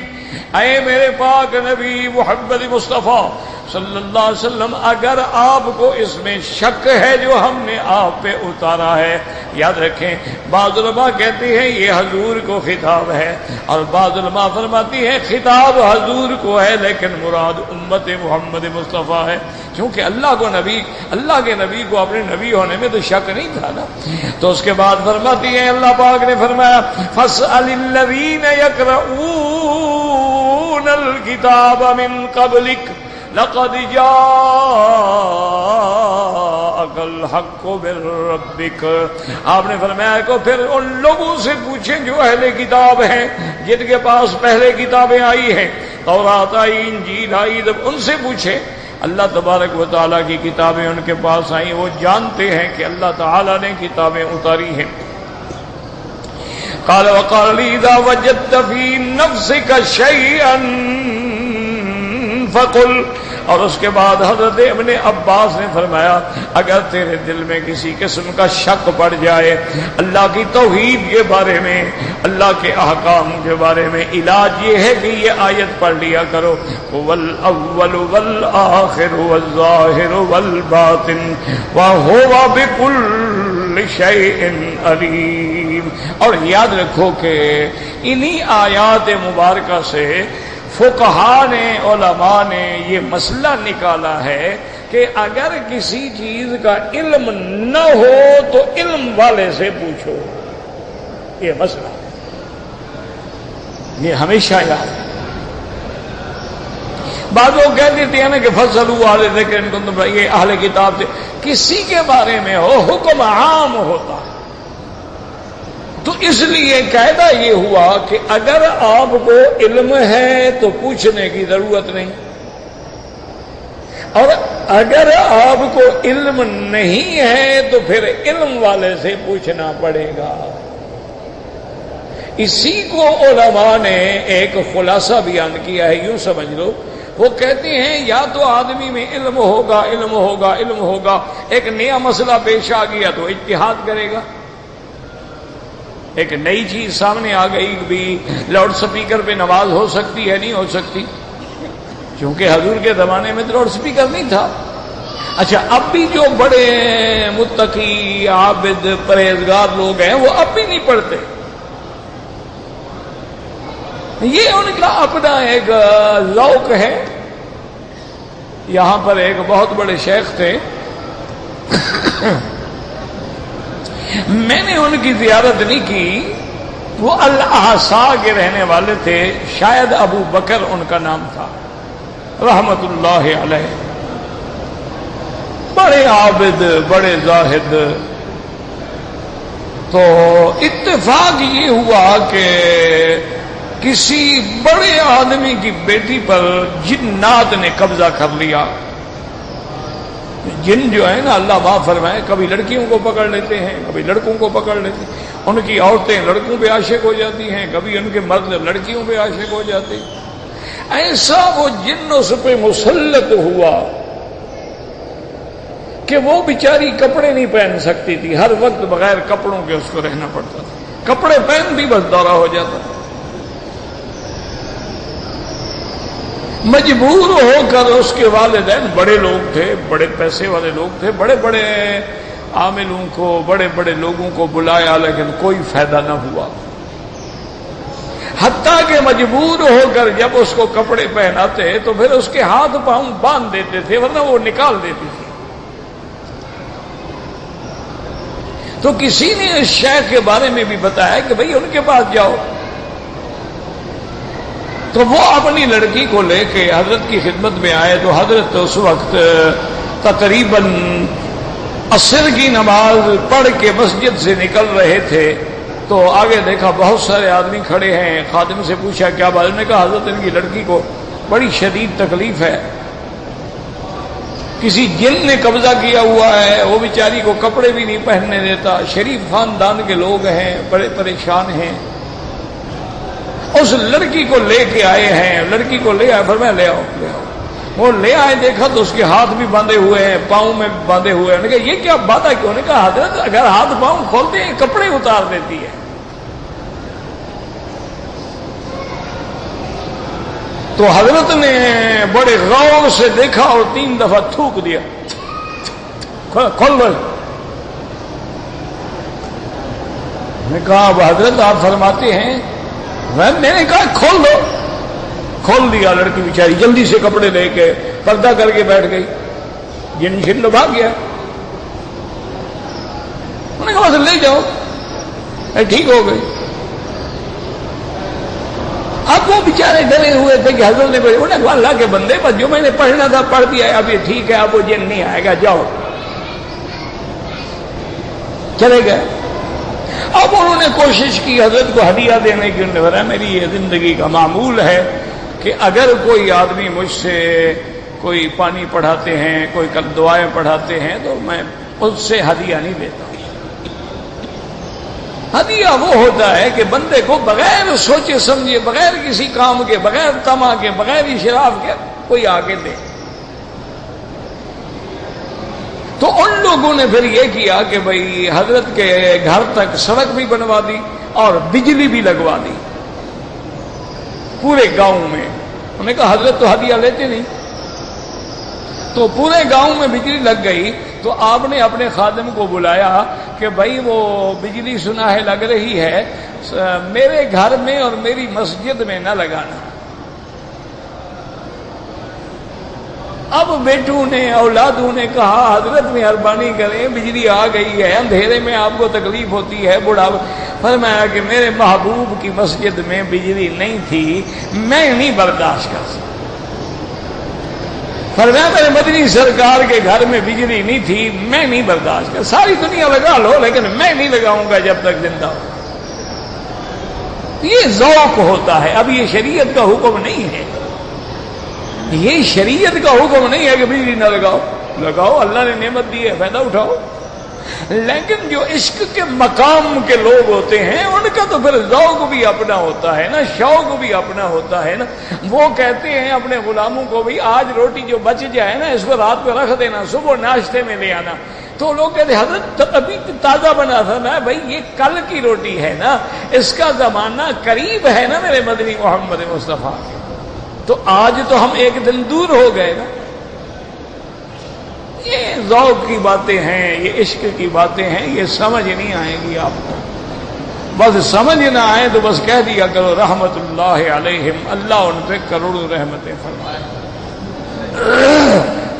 اے میرے پاک نبی محمد مصطفیٰ صلی اللہ علیہ وسلم، اگر آپ کو اس میں شک ہے جو ہم نے آپ پہ اتارا ہے، یاد رکھیں بعض علماء کہتے ہیں یہ حضور کو خطاب ہے اور بعض علماء فرماتی ہیں خطاب حضور کو ہے لیکن مراد امت محمد مصطفیٰ ہے، کیونکہ اللہ کے نبی کو اپنے نبی ہونے میں تو شک نہیں تھا نا۔ تو اس کے بعد فرماتی ہیں اللہ پاک نے فرمایا فَاسْأَلِ الَّذِينَ يَقْرَؤُونَ الْكِتَابَ مِن قَبْلِكَ لقد جاءك الحق من ربك، آپ نے فرمایا کہ پھر ان لوگوں سے پوچھیں جو اہل کتاب ہیں، جن کے پاس پہلے کتابیں آئی ہیں، تورات آئی، انجیل آئی، جب ان سے پوچھیں اللہ تبارک و تعالیٰ کی کتابیں ان کے پاس آئیں، وہ جانتے ہیں کہ اللہ تعالیٰ نے کتابیں اتاری ہیں۔ قال وقال لي اذا وجدت في نفسك شيئا فقل، اور اس کے بعد حضرت ابن عباس نے فرمایا اگر تیرے دل میں کسی قسم کا شک پڑ جائے اللہ کی توحید کے بارے میں، اللہ کے احکام کے بارے میں، علاج یہ ہے کہ یہ آیت پڑھ لیا کرو والاول والآخر والظاہر والباطن وہو بکل شیء علیم۔ اور یاد رکھو کہ انہی آیات مبارکہ سے فقہا نے، علماء نے یہ مسئلہ نکالا ہے کہ اگر کسی چیز کا علم نہ ہو تو علم والے سے پوچھو، یہ مسئلہ یہ ہمیشہ یاد ہے۔ بعض لوگ کہہ دیتے ہیں نا کہ فَاسْأَلُوا أَهْلَ الذِّكْرِ إِن كُنتُمْ، یہ اہل کتاب سے کسی کے بارے میں ہو حکم عام ہوتا ہے، تو اس لیے قاعدہ یہ ہوا کہ اگر آپ کو علم ہے تو پوچھنے کی ضرورت نہیں، اور اگر آپ کو علم نہیں ہے تو پھر علم والے سے پوچھنا پڑے گا۔ اسی کو علماء نے ایک خلاصہ بیان کیا ہے، یوں سمجھ لو وہ کہتے ہیں یا تو آدمی میں علم ہوگا، علم ہوگا، علم ہوگا، ایک نیا مسئلہ پیش آ گیا تو اجتہاد کرے گا، ایک نئی چیز سامنے آ گئی بھی لاؤڈ سپیکر پہ نماز ہو سکتی ہے نہیں ہو سکتی، کیونکہ حضور کے زمانے میں تو لاؤڈ سپیکر نہیں تھا۔ اچھا اب بھی جو بڑے متقی عابد پرہیزگار لوگ ہیں وہ اب بھی نہیں پڑھتے، یہ ان کا اپنا ایک ذوق ہے۔ یہاں پر ایک بہت بڑے شیخ تھے، میں نے ان کی زیارت نہیں کی، وہ الاحساء کے رہنے والے تھے، شاید ابو بکر ان کا نام تھا رحمت اللہ علیہ، بڑے عابد، بڑے زاہد۔ تو اتفاق یہ ہوا کہ کسی بڑے آدمی کی بیٹی پر جنات نے قبضہ کر لیا۔ جن جو ہے نا اللہ معاف فرمائے، کبھی لڑکیوں کو پکڑ لیتے ہیں، کبھی لڑکوں کو پکڑ لیتے ہیں، ان کی عورتیں لڑکوں پہ عاشق ہو جاتی ہیں، کبھی ان کے مرد لڑکیوں پہ عاشق ہو جاتے ہیں۔ ایسا وہ جن اس پہ مسلط ہوا کہ وہ بیچاری کپڑے نہیں پہن سکتی تھی، ہر وقت بغیر کپڑوں کے اس کو رہنا پڑتا تھا، کپڑے پہن بھی بس دورہ ہو جاتا تھا۔ مجبور ہو کر اس کے والدین بڑے لوگ تھے، بڑے پیسے والے لوگ تھے، بڑے بڑے عاملوں کو، بڑے بڑے لوگوں کو بلایا لیکن کوئی فائدہ نہ ہوا، حتیٰ کہ مجبور ہو کر جب اس کو کپڑے پہناتے تو پھر اس کے ہاتھ پاؤں باندھ دیتے تھے ورنہ وہ نکال دیتی تھی۔ تو کسی نے اس شیخ کے بارے میں بھی بتایا کہ بھئی ان کے پاس جاؤ. تو وہ اپنی لڑکی کو لے کے حضرت کی خدمت میں آئے. تو حضرت اس وقت تقریباً عصر کی نماز پڑھ کے مسجد سے نکل رہے تھے. تو آگے دیکھا بہت سارے آدمی کھڑے ہیں. خادم سے پوچھا کیا بات؟ نے کہا حضرت ان کی لڑکی کو بڑی شدید تکلیف ہے, کسی جن نے قبضہ کیا ہوا ہے, وہ بیچاری کو کپڑے بھی نہیں پہننے دیتا, شریف خاندان کے لوگ ہیں, بڑے پریشان ہیں. اس لڑکی کو لے کے آئے ہیں. لڑکی کو لے آئے, فرمایا لے آؤ لے آؤ. وہ لے آئے, دیکھا تو اس کے ہاتھ بھی باندھے ہوئے ہیں, پاؤں میں بھی باندھے ہوئے ہیں. نے کہا یہ کیا باندھا کیوں؟ نے کہا حضرت اگر ہاتھ پاؤں کھولتے ہیں کپڑے اتار دیتی ہے. تو حضرت نے بڑے غور سے دیکھا اور 3 دفعہ تھوک دیا. کھول لو. نے کہا اب حضرت آپ فرماتے ہیں. میں نے کہا کھول دو. کھول دیا. لڑکی بیچاری جلدی سے کپڑے لے کے پردہ کر کے بیٹھ گئی. جن شن لو بھاگ گیا. انہوں نے کہا لے جاؤ, ٹھیک ہو گئی. اب وہ بیچارے ڈرے ہوئے تھے کہ حضرت نے انہوں نے کہا اللہ کے بندے بس جو میں نے پڑھنا تھا پڑھ دیا ہے, اب یہ ٹھیک ہے, اب وہ جن نہیں آئے گا, جاؤ. چلے گئے. اب انہوں نے کوشش کی حضرت کو ہدیہ دینے کی. انہوں نے بتایا میری یہ زندگی کا معمول ہے کہ اگر کوئی آدمی مجھ سے کوئی پانی پڑھاتے ہیں, کوئی دعائیں پڑھاتے ہیں, تو میں اس سے ہدیہ نہیں دیتا. ہدیہ وہ ہوتا ہے کہ بندے کو بغیر سوچے سمجھے, بغیر کسی کام کے, بغیر طمع کے, بغیر اشراف کے کوئی آگے دے. تو ان لوگوں نے پھر یہ کیا کہ بھئی حضرت کے گھر تک سڑک بھی بنوا دی اور بجلی بھی لگوا دی پورے گاؤں میں. انہوں نے کہا حضرت تو ہدیہ لیتے نہیں. تو پورے گاؤں میں بجلی لگ گئی. تو آپ نے اپنے خادم کو بلایا کہ بھائی وہ بجلی سنا ہے لگ رہی ہے, میرے گھر میں اور میری مسجد میں نہ لگانا. اب بیٹوں نے, اولادوں نے کہا حضرت مہربانی کریں, بجلی آ گئی ہے, اندھیرے میں آپ کو تکلیف ہوتی ہے, بڑھا. فرمایا کہ میرے محبوب کی مسجد میں بجلی نہیں تھی, میں نہیں برداشت کر سکتا. فرمایا میرے مدنی سرکار کے گھر میں بجلی نہیں تھی, میں نہیں برداشت کر. ساری دنیا لگا لو لیکن میں نہیں لگاؤں گا جب تک زندہ ہوں. یہ ذوق ہوتا ہے. اب یہ شریعت کا حکم نہیں ہے, یہ شریعت کا حکم نہیں ہے کہ بجلی نہ لگاؤ. لگاؤ, اللہ نے نعمت دی ہے, فائدہ اٹھاؤ. لیکن جو عشق کے مقام کے لوگ ہوتے ہیں ان کا تو پھر ذوق بھی اپنا ہوتا ہے نا, شوق بھی اپنا ہوتا ہے نا. وہ کہتے ہیں اپنے غلاموں کو بھی آج روٹی جو بچ جائے نا اس کو رات کو رکھ دینا, صبح ناشتے میں لے آنا. تو لوگ کہتے ہیں حضرت ابھی تازہ بنا تھا نا. بھائی یہ کل کی روٹی ہے نا, اس کا زمانہ قریب ہے نا میرے مدنی محمد مصطفیٰ. تو آج تو ہم ایک دن دور ہو گئے نا. یہ ذوق کی باتیں ہیں, یہ عشق کی باتیں ہیں, یہ سمجھ نہیں آئیں گی آپ کو. بس سمجھ نہ آئے تو بس کہہ دیا کرو رحمت اللہ علیہم, اللہ ان پہ کروڑوں رحمتیں فرمائے.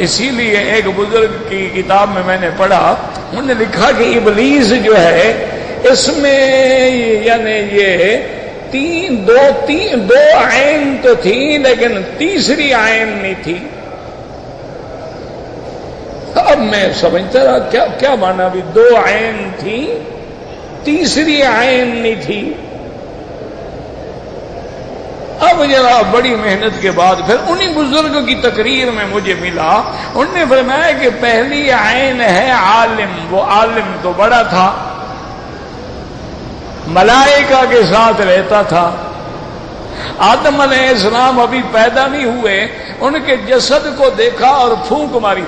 اسی لیے ایک بزرگ کی کتاب میں نے پڑھا, انہوں نے لکھا کہ ابلیس جو ہے اس میں یعنی یہ دو عین تو تھی لیکن تیسری عین نہیں تھی. اب میں سمجھتا رہا کیا مانا, بھی 2 عین تھی, تیسری عین نہیں تھی. اب ذرا بڑی محنت کے بعد پھر انہی بزرگوں کی تقریر میں مجھے ملا, انہوں نے فرمایا کہ پہلی عین ہے عالم. وہ عالم تو بڑا تھا, ملائکہ کے ساتھ رہتا تھا. آدم علیہ السلام ابھی پیدا نہیں ہوئے, ان کے جسد کو دیکھا اور پھونک ماری.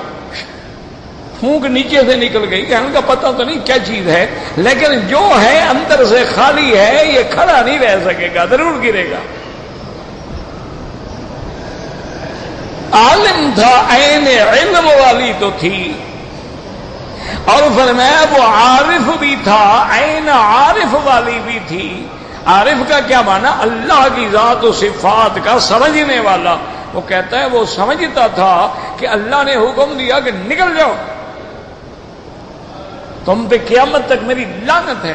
پھونک نیچے سے نکل گئی کہ ان کا پتہ تو نہیں کیا چیز ہے, لیکن جو ہے اندر سے خالی ہے, یہ کھڑا نہیں رہ سکے گا, ضرور گرے گا. عالم تھا, عین علم والی تو تھی. اور فرمایا وہ عارف بھی تھا, عین عارف والی بھی تھی. عارف کا کیا مانا, اللہ کی ذات و صفات کا سمجھنے والا. وہ کہتا ہے وہ سمجھتا تھا کہ اللہ نے حکم دیا کہ نکل جاؤ, تم پہ قیامت تک میری لعنت ہے،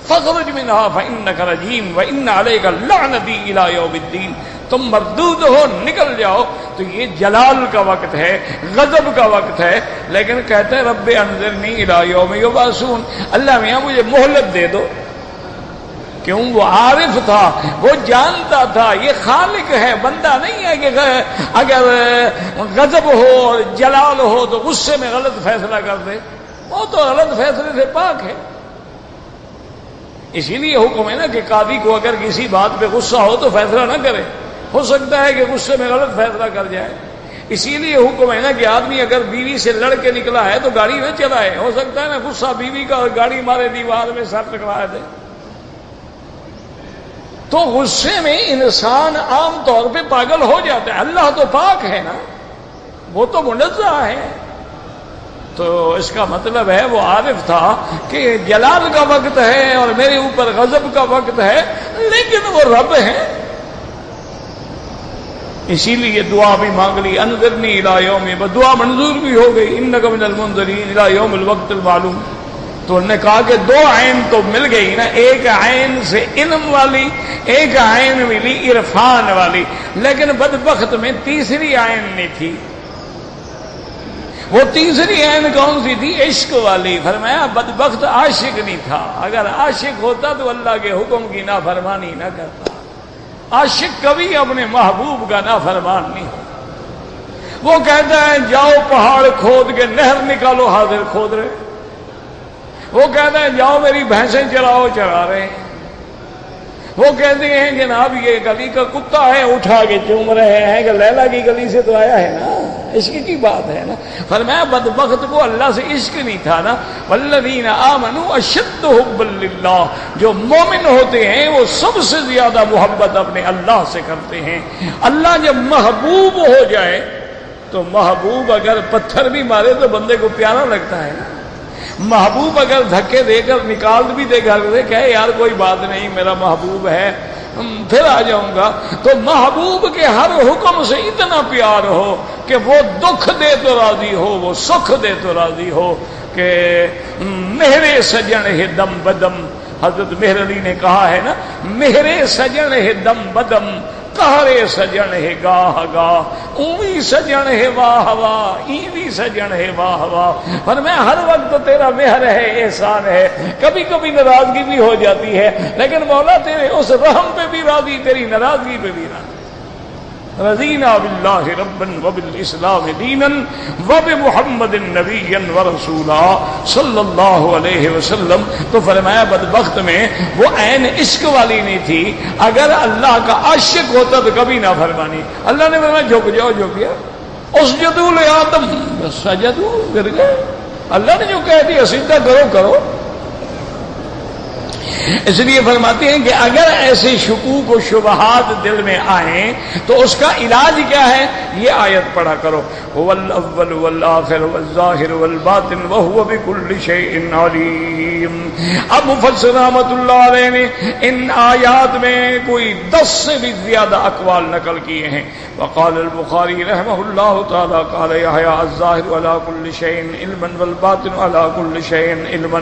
فاخرج منها فإنك رجيم وإن عليك لعنتي إلى يوم الدين، تم مردود ہو، نکل جاؤ۔ تو یہ جلال کا وقت ہے، غضب کا وقت ہے، لیکن کہتے ہیں رب انظرنی إلى يوم يبعثون، اللہ میاں مجھے مہلت دے دو۔ کیوں؟ وہ عارف تھا، وہ جانتا تھا یہ خالق ہے، بندہ نہیں ہے کہ اگر غضب ہو اور جلال ہو تو غصے میں غلط فیصلہ کر دے، وہ تو غلط فیصلے سے پاک ہے۔ اسی لیے حکم ہے نا کہ قاضی کو اگر کسی بات پہ غصہ ہو تو فیصلہ نہ کرے، ہو سکتا ہے کہ غصے میں غلط فیصلہ کر جائے۔ اسی لیے حکم ہے نا کہ آدمی اگر بیوی سے لڑ کے نکلا ہے تو گاڑی نہ چلائے، ہو سکتا ہے نا غصہ بیوی کا اور گاڑی مارے دیوار میں سر ٹکرا دے۔ تو غصے میں انسان عام طور پہ پاگل ہو جاتا ہے، اللہ تو پاک ہے نا، وہ تو منزہ ہے۔ تو اس کا مطلب ہے وہ عارف تھا کہ جلال کا وقت ہے اور میرے اوپر غضب کا وقت ہے، لیکن وہ رب ہے۔ اسی لیے دعا بھی مانگ لی، انذرنی الی یوم، دعا منظور بھی ہو گئی، انک من المنذرین الی یوم الوقت المعلوم۔ تو انہوں نے کہا کہ دو عین تو مل گئی نا، ایک عین سے علم والی، ایک عین ملی عرفان والی، لیکن بدبخت میں تیسری عین نہیں تھی۔ وہ تیسری عین کون سی تھی؟ عشق والی۔ فرمایا بدبخت عاشق نہیں تھا، اگر عاشق ہوتا تو اللہ کے حکم کی نافرمانی نہ کرتا۔ عاشق کبھی اپنے محبوب کا نافرمان نہیں ہو۔ وہ کہتا ہے جاؤ پہاڑ کھود کے نہر نکالو، حاضر کھود رہے۔ وہ کہتا ہے جاؤ میری بھینسیں چراؤ، چرا رہے ہیں۔ وہ کہتے ہیں جناب یہ گلی کا کتا ہے، اٹھا کے چوم رہے ہیں کہ لیلا کی گلی سے تو آیا ہے نا، عشق کی بات ہے نا۔ فرمایا بدبخت کو اللہ سے عشق نہیں تھا نا۔ والذین آمنوا اشد حبا للہ، جو مومن ہوتے ہیں وہ سب سے زیادہ محبت اپنے اللہ سے کرتے ہیں۔ اللہ جب محبوب ہو جائے تو محبوب اگر پتھر بھی مارے تو بندے کو پیارا لگتا ہے نا۔ محبوب اگر دھکے دے کر نکال بھی دے گھر سے، کہے یار کوئی بات نہیں میرا محبوب ہے پھر آ جاؤں گا، تو محبوب کے ہر حکم سے اتنا پیار ہو کہ وہ دکھ دے تو راضی ہو، وہ سکھ دے تو راضی ہو۔ کہ میرے سجن ہے دم بدم، حضرت مہر علی نے کہا ہے نا، میرے سجن ہے دم بدم، کہرے سجن ہے گاہ گاہ، اوی سجن ہے واہ واہ، ایوی سجن ہے واہ واہ۔ پر میں ہر وقت تیرا مہر ہے، احسان ہے، کبھی کبھی ناراضگی بھی ہو جاتی ہے، لیکن مولا تیرے اس رحم پہ بھی راضی، تیری ناراضگی پہ بھی راضی۔ رضینا باللہ ربا وبالاسلام دینا وبمحمد نبیا ورسولا صلی اللہ علیہ وسلم۔ تو فرمایا بدبخت میں وہ عین عشق والی نہیں تھی، اگر اللہ کا عاشق ہوتا تو کبھی نہ فرمانی۔ اللہ نے فرمایا جھک جاؤ، جھک گیا۔ اسجدوا لآدم، سجدوا، گر گئے۔ اللہ نے جو کہہ دیا سجدہ کرو کرو۔ اس لیے فرماتے ہیں کہ اگر ایسے شکوک و شبہات دل میں آئیں تو اس کا علاج کیا ہے؟ یہ آیت پڑھا کرو، هو الاول والآخر والظاہر والباطن وهو بكل شيء علیم۔ اب مفسر رحمۃ اللہ علیہ نے ان آیات میں کوئی 10 سے بھی زیادہ اقوال نقل کیے ہیں۔ وقال البخاری رحمہ اللہ تعالی قال یحییٰ الظاہر علی کل شیء علما والباطن علی کل شیء علما۔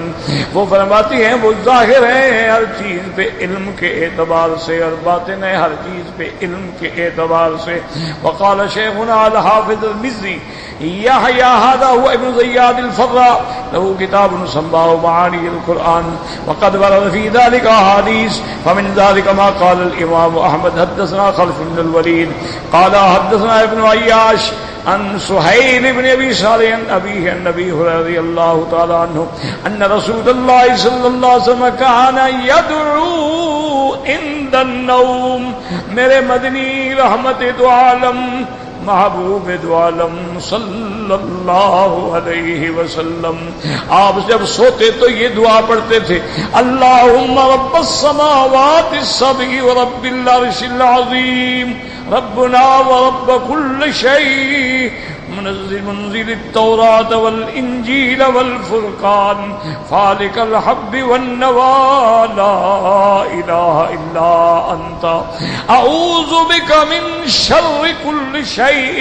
وہ فرماتی ہیں وہ ظاہر ہے ہر چیز پہ علم کے اعتبار سے، اور باطن ہے ہر چیز پہ علم کے اعتبار سے۔ وقال شیخنا الحافظ المزی یحییٰ هذا هو ابن زیاد الفراء له کتاب سماه معانی القرآن وقد ورد في ذلك احادیث فمن ذلك ما قال الامام احمد حدثنا خلف بن الولید قال حدثنا ابن عیاش عن سہیل بن ابی صالح عن ابیہ عن ابی ہریرہ رضی اللہ تعالی عنہ ان رسول اللہ صلی اللہ علیہ وسلم کان یدعو عند النوم۔ میرے مدنی رحمت دو عالم محبوب دو عالم صلی اللہ علیہ وسلم، آپ جب سوتے تو یہ دعا پڑھتے تھے، اللہم رب السماوات السبع ورب العرش العظیم ربنا ورب كل شيء منزل التوراة والإنجيل والفرقان فالق الحب والنوى لا إله إلا أنت أعوذ بك من شر كل شيء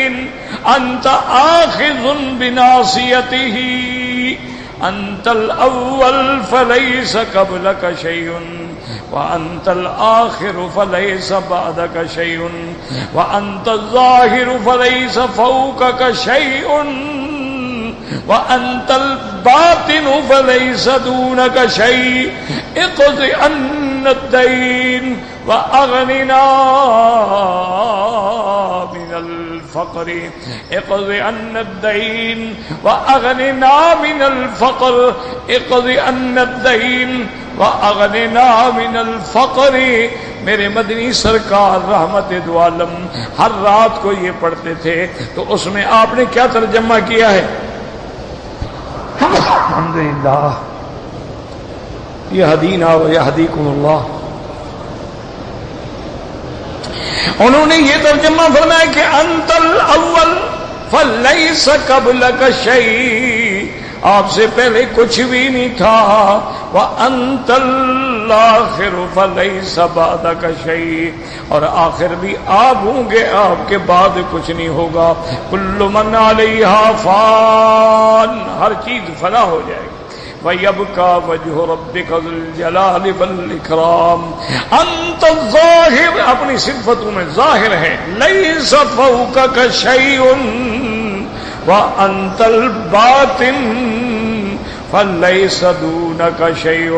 أنت آخذ بناصيته انت الاول فليس قبلك شيء وانت الاخر فليس بعدك شيء وانت الظاهر فليس فوقك شيء وانت الباطن فليس دونك شيء اقض عنا الدين واغننا من الفقر اقض عنا الدين واغننا من الفقر اقض عنا الدين واغننا من الفقر. میرے مدنی سرکار رحمت دو عالم ہر رات کو یہ پڑھتے تھے، تو اس میں آپ نے کیا ترجمہ کیا ہے؟ الحمدللہ یہدینا و یہدیکم اللہ. انہوں نے یہ ترجمہ فرمایا کہ انت الاول فلیس قبلک شیء، آپ سے پہلے کچھ بھی نہیں تھا. وانت الاخر فلیس بعدک شیء، اور آخر بھی آپ ہوں گے، آپ کے بعد کچھ نہیں ہوگا. کل من علیہا فان، ہر چیز فنا ہو جائے گی. وَيَبْقَى وَجْهُ رَبِّكَ ذُو الْجَلَالِ وَالْإِكْرَامِ. انت الظاہر، اپنی صفتوں میں ظاہر ہے. لَيْسَ فَوْقَكَ شَيْءٌ وَأَنْتَ الْبَاطِنُ فَلَيْسَ دُونَكَ شَيْءٌ،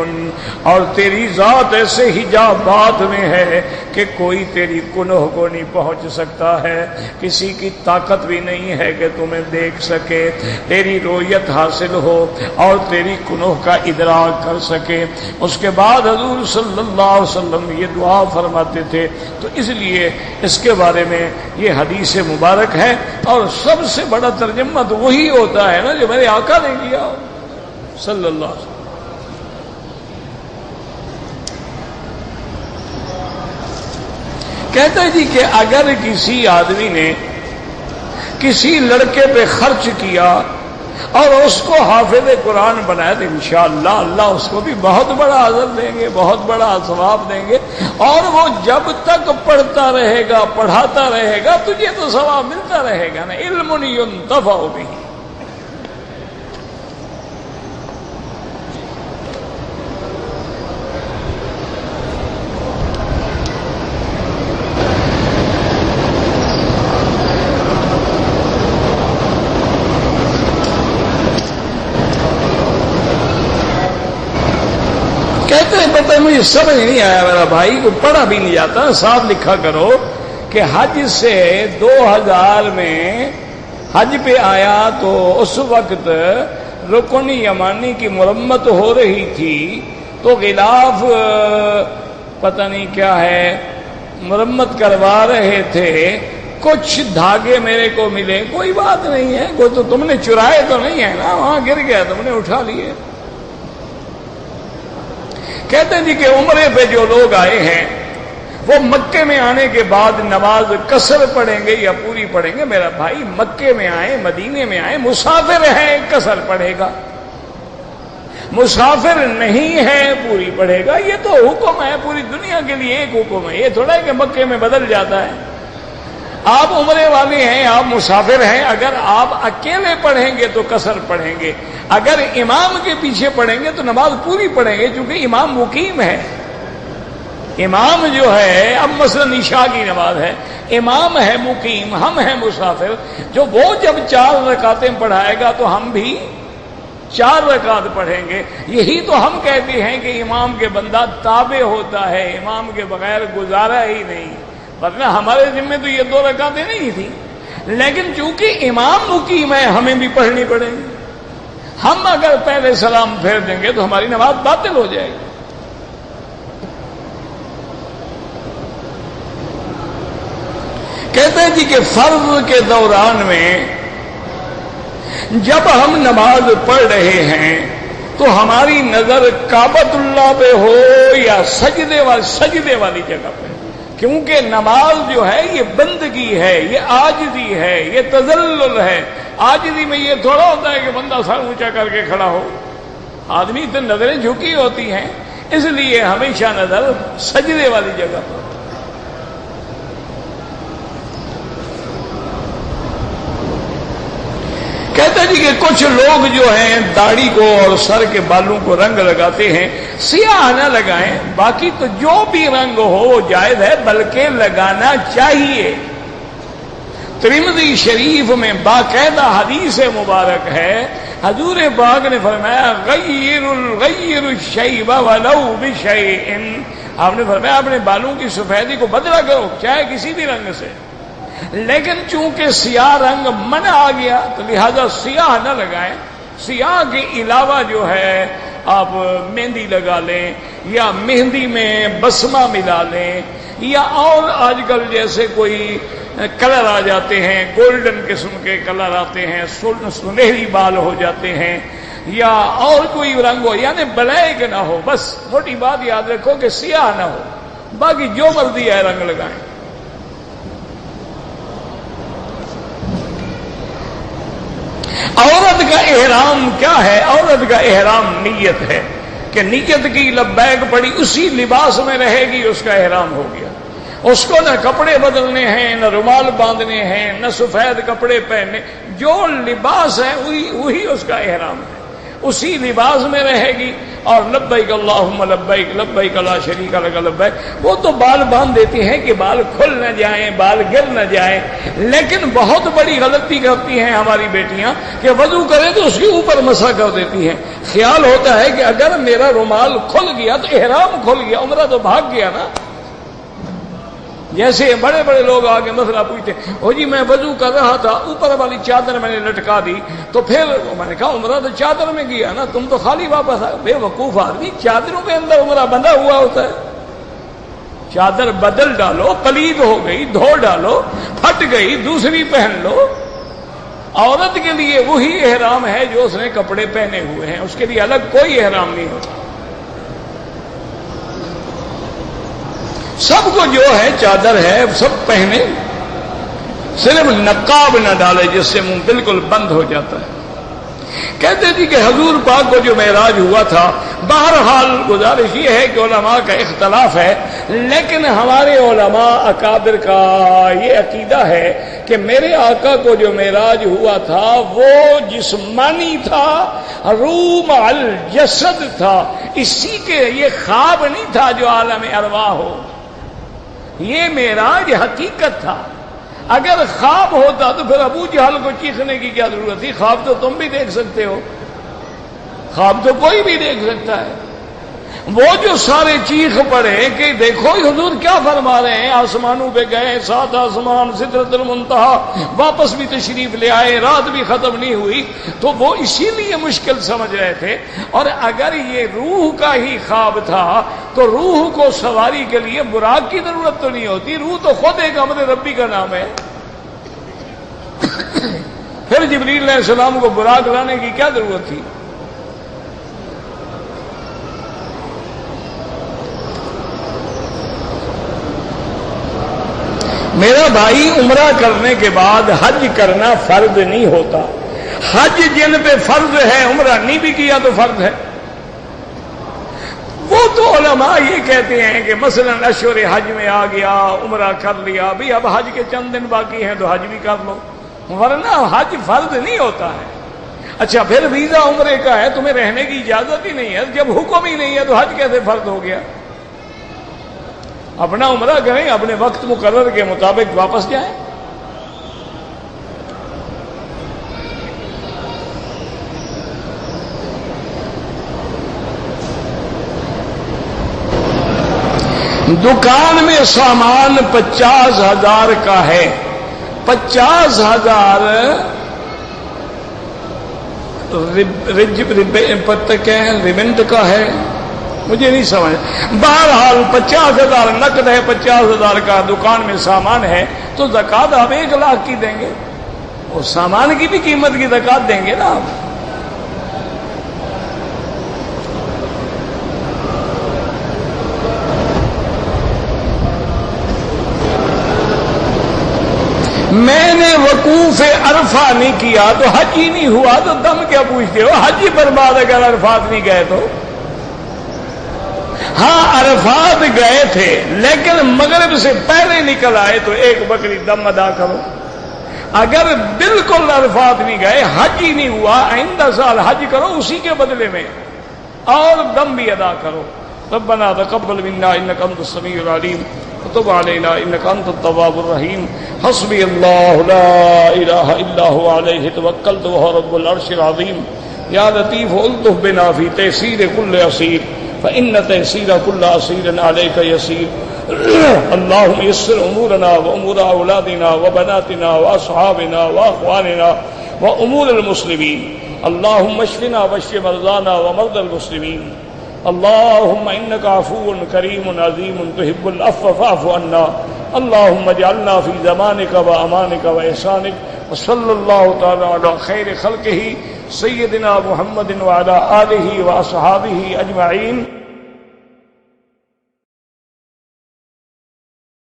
اور تیری ذات ایسے حجابات میں ہے کہ کوئی تیری کنہ کو نہیں پہنچ سکتا ہے، کسی کی طاقت بھی نہیں ہے کہ تمہیں دیکھ سکے، تیری رؤیت حاصل ہو اور تیری کنہ کا ادراک کر سکے. اس کے بعد حضور صلی اللہ علیہ وسلم یہ دعا فرماتے تھے. تو اس لیے اس کے بارے میں یہ حدیث مبارک ہے، اور سب سے بڑا ترجمہ تو وہی ہوتا ہے نا جو میرے آقا نے کیا صلی اللہ علیہ وسلم. کہتا ہے جی کہ اگر کسی آدمی نے کسی لڑکے پہ خرچ کیا اور اس کو حافظ قرآن بنایا تو انشاءاللہ اللہ اس کو بھی بہت بڑا اجر دیں گے، بہت بڑا ثواب دیں گے. اور وہ جب تک پڑھتا رہے گا، پڑھاتا رہے گا، تجھے تو ثواب ملتا رہے گا نا. علم ينتفع به. پتہ مجھے سمجھ نہیں آیا میرا بھائی، کو پڑھا بھی نہیں جاتا. ساتھ لکھا کرو کہ حج سے 2000 میں حج پہ آیا تو اس وقت رکن یمانی کی مرمت ہو رہی تھی، تو غلاف پتہ نہیں کیا ہے مرمت کروا رہے تھے. کچھ دھاگے میرے کو ملے، کوئی بات نہیں ہے، کوئی تو تم نے چرائے تو نہیں ہے نا، وہاں گر گیا تم نے اٹھا لیے. کہتے ہیں جی کہ عمرے پہ جو لوگ آئے ہیں وہ مکے میں آنے کے بعد نماز قصر پڑھیں گے یا پوری پڑھیں گے؟ میرا بھائی مکے میں آئے، مدینے میں آئے، مسافر ہے قصر پڑھے گا، مسافر نہیں ہے پوری پڑھے گا. یہ تو حکم ہے پوری دنیا کے لیے، ایک حکم ہے، یہ تھوڑا ہے کہ مکے میں بدل جاتا ہے. آپ عمرے والے ہیں، آپ مسافر ہیں، اگر آپ اکیلے پڑھیں گے تو قصر پڑھیں گے، اگر امام کے پیچھے پڑھیں گے تو نماز پوری پڑھیں گے، چونکہ امام مقیم ہے. امام جو ہے، اب مثلا عشاء کی نماز ہے، امام ہے مقیم، ہم ہیں مسافر. جو وہ جب 4 رکعتیں پڑھائے گا تو ہم بھی 4 رکعت پڑھیں گے. یہی تو ہم کہتے ہیں کہ امام کے بندہ تابع ہوتا ہے، امام کے بغیر گزارا ہی نہیں. ورنہ ہمارے ذمہ تو یہ 2 رکعتیں نہیں تھیں، لیکن چونکہ امام مقیم ہے ہمیں بھی پڑھنی پڑے گی. ہم اگر پہلے سلام پھیر دیں گے تو ہماری نماز باطل ہو جائے گی. کہتے ہیں جی کہ فرض کے دوران میں جب ہم نماز پڑھ رہے ہیں تو ہماری نظر کعبۃ اللہ پہ ہو یا سجدے والی جگہ پہ، کیونکہ نماز جو ہے یہ بندگی ہے، یہ عاجزی ہے، یہ تذلل ہے. عاجزی میں یہ تھوڑا ہوتا ہے کہ بندہ سر اونچا کر کے کھڑا ہو، آدمی تو نظریں جھکی ہوتی ہیں، اس لیے ہمیشہ نظر سجدے والی جگہ پر. کہتا جی کہ کچھ لوگ جو ہیں داڑھی کو اور سر کے بالوں کو رنگ لگاتے ہیں، سیاہ نہ لگائیں، باقی تو جو بھی رنگ ہو وہ جائز ہے، بلکہ لگانا چاہیے۔ ترمذی شریف میں باقاعدہ حدیث مبارک ہے، حضور پاک نے فرمایا غیر الشیب ولو بشیء، آپ نے فرمایا اپنے بالوں کی سفیدی کو بدلا کرو چاہے کسی بھی رنگ سے، لیکن چونکہ سیاہ رنگ منع آ گیا تو لہذا سیاہ نہ لگائیں۔ سیاہ کے علاوہ جو ہے آپ مہندی لگا لیں، یا مہندی میں بسمہ ملا لیں، یا اور آج کل جیسے کوئی کلر آ جاتے ہیں، گولڈن قسم کے کلر آتے ہیں، سنہری بال ہو جاتے ہیں، یا اور کوئی رنگ ہو، یعنی بلیک نہ ہو، بس موٹی بات یاد رکھو کہ سیاہ نہ ہو، باقی جو مرضی ہے رنگ لگائیں۔ عورت کا احرام کیا ہے؟ عورت کا احرام نیت ہے کہ نیت کی لبیک پڑی، اسی لباس میں رہے گی، اس کا احرام ہو گیا۔ اس کو نہ کپڑے بدلنے ہیں، نہ رومال باندھنے ہیں، نہ سفید کپڑے پہننے، جو لباس ہے وہی اس کا احرام ہے، اسی لباس میں رہے گی۔ اور لبیک اللہم لبیک لبیک لا شریک لک لبیک، وہ تو بال باندھ دیتی ہیں کہ بال کھل نہ جائیں، بال گر نہ جائیں، لیکن بہت بڑی غلطی کرتی ہیں ہماری بیٹیاں کہ وضو کرے تو اس کے اوپر مسح کر دیتی ہیں۔ خیال ہوتا ہے کہ اگر میرا رومال کھل گیا تو احرام کھل گیا، عمرہ تو بھاگ گیا نا۔ جیسے بڑے بڑے لوگ آگے مسئلہ پوچھتے ہو جی میں وضو کر رہا تھا، اوپر والی چادر میں نے لٹکا دی، تو پھر میں نے کہا عمرہ تو چادر میں گیا نا، تم تو خالی واپس آئے۔ بے وقوف آدمی، چادروں کے اندر عمرہ بندھا ہوا ہوتا ہے، چادر بدل ڈالو، پلید ہو گئی دھو ڈالو، پھٹ گئی دوسری پہن لو۔ عورت کے لیے وہی احرام ہے جو اس نے کپڑے پہنے ہوئے ہیں، اس کے لیے الگ کوئی احرام نہیں ہوتا۔ سب کو جو ہے چادر ہے سب پہنے، صرف نقاب نہ ڈالے جس سے منہ بالکل بند ہو جاتا ہے۔ کہتے تھے کہ حضور پاک کو جو معراج ہوا تھا، بہرحال گزارش یہ ہے کہ علماء کا اختلاف ہے، لیکن ہمارے علماء اکابر کا یہ عقیدہ ہے کہ میرے آقا کو جو معراج ہوا تھا وہ جسمانی تھا، روح مع الجسد تھا، اسی کے یہ خواب نہیں تھا جو عالم ارواح ہو، یہ معراج حقیقت تھا۔ اگر خواب ہوتا تو پھر ابو جہل کو چیخنے کی کیا ضرورت تھی؟ خواب تو تم بھی دیکھ سکتے ہو، خواب تو کوئی بھی دیکھ سکتا ہے۔ وہ جو سارے چیخ پڑے کہ دیکھو حضور کیا فرما رہے ہیں، آسمانوں پہ گئے، 7 آسمان، سدرۃ المنتہا، واپس بھی تشریف لے آئے، رات بھی ختم نہیں ہوئی، تو وہ اسی لیے مشکل سمجھ رہے تھے۔ اور اگر یہ روح کا ہی خواب تھا تو روح کو سواری کے لیے براق کی ضرورت تو نہیں ہوتی، روح تو خود ایک امر ربی کا نام ہے۔ پھر جبریل علیہ السلام کو براق لانے کی کیا ضرورت تھی؟ میرا بھائی، عمرہ کرنے کے بعد حج کرنا فرض نہیں ہوتا۔ حج جن پہ فرض ہے عمرہ نہیں بھی کیا تو فرض ہے۔ وہ تو علماء یہ کہتے ہیں کہ مثلا اشہر حج میں آ گیا، عمرہ کر لیا، بھی اب حج کے چند دن باقی ہیں تو حج بھی کر لو، ورنہ حج فرض نہیں ہوتا ہے۔ اچھا پھر ویزا عمرے کا ہے، تمہیں رہنے کی اجازت ہی نہیں ہے، جب حکم ہی نہیں ہے تو حج کیسے فرض ہو گیا؟ اپنا عمرہ کریں، اپنے وقت مقرر کے مطابق واپس جائیں۔ دکان میں سامان 50,000 کا ہے، 50,000 ریمنٹ کا ہے، مجھے نہیں سمجھ۔ بہرحال 50,000 نقد ہے، 50,000 کا دکان میں سامان ہے، تو زکوٰۃ آپ 1 لاکھ کی دیں گے، اس سامان کی بھی قیمت کی زکوٰۃ دیں گے نا آپ۔ میں نے وقوف عرفہ نہیں کیا تو حج ہی نہیں ہوا، تو دم کیا پوچھتے ہو؟ حج ہی برباد اگر عرفات نہیں گئے تو۔ ہاں عرفات گئے تھے لیکن مغرب سے پہلے نکل آئے تو 1 بکری دم ادا کرو، اگر بالکل عرفات نہیں گئے، حج ہی نہیں ہوا، آئندہ سال حج کرو اسی کے بدلے میں، اور دم بھی ادا کرو۔ ربنا تقبل منا انك انت السميع العليم وتب علينا انك انت التواب الرحيم۔ حسبي الله لا اله الا هو عليه توكلت وهو رب العرش العظيم۔ يا لطيف الطف بنا في تيسير كل عسير فان تيسير كل عسير عليك يسير۔ اللهم يسر امورنا وامور اولادنا وبناتنا واصحابنا واخواننا وامور المسلمين۔ اللهم اشفنا واشف مرضانا ومرضى المسلمين۔ اللهم انك عفو كريم عظيم تحب العفو فاعف عنا۔ اللهم اجعلنا في زمانك وامانك واحسانك۔ وصلى الله تعالى على خير خلقه سيدنا محمد وعلى آله واصحابه اجمعين۔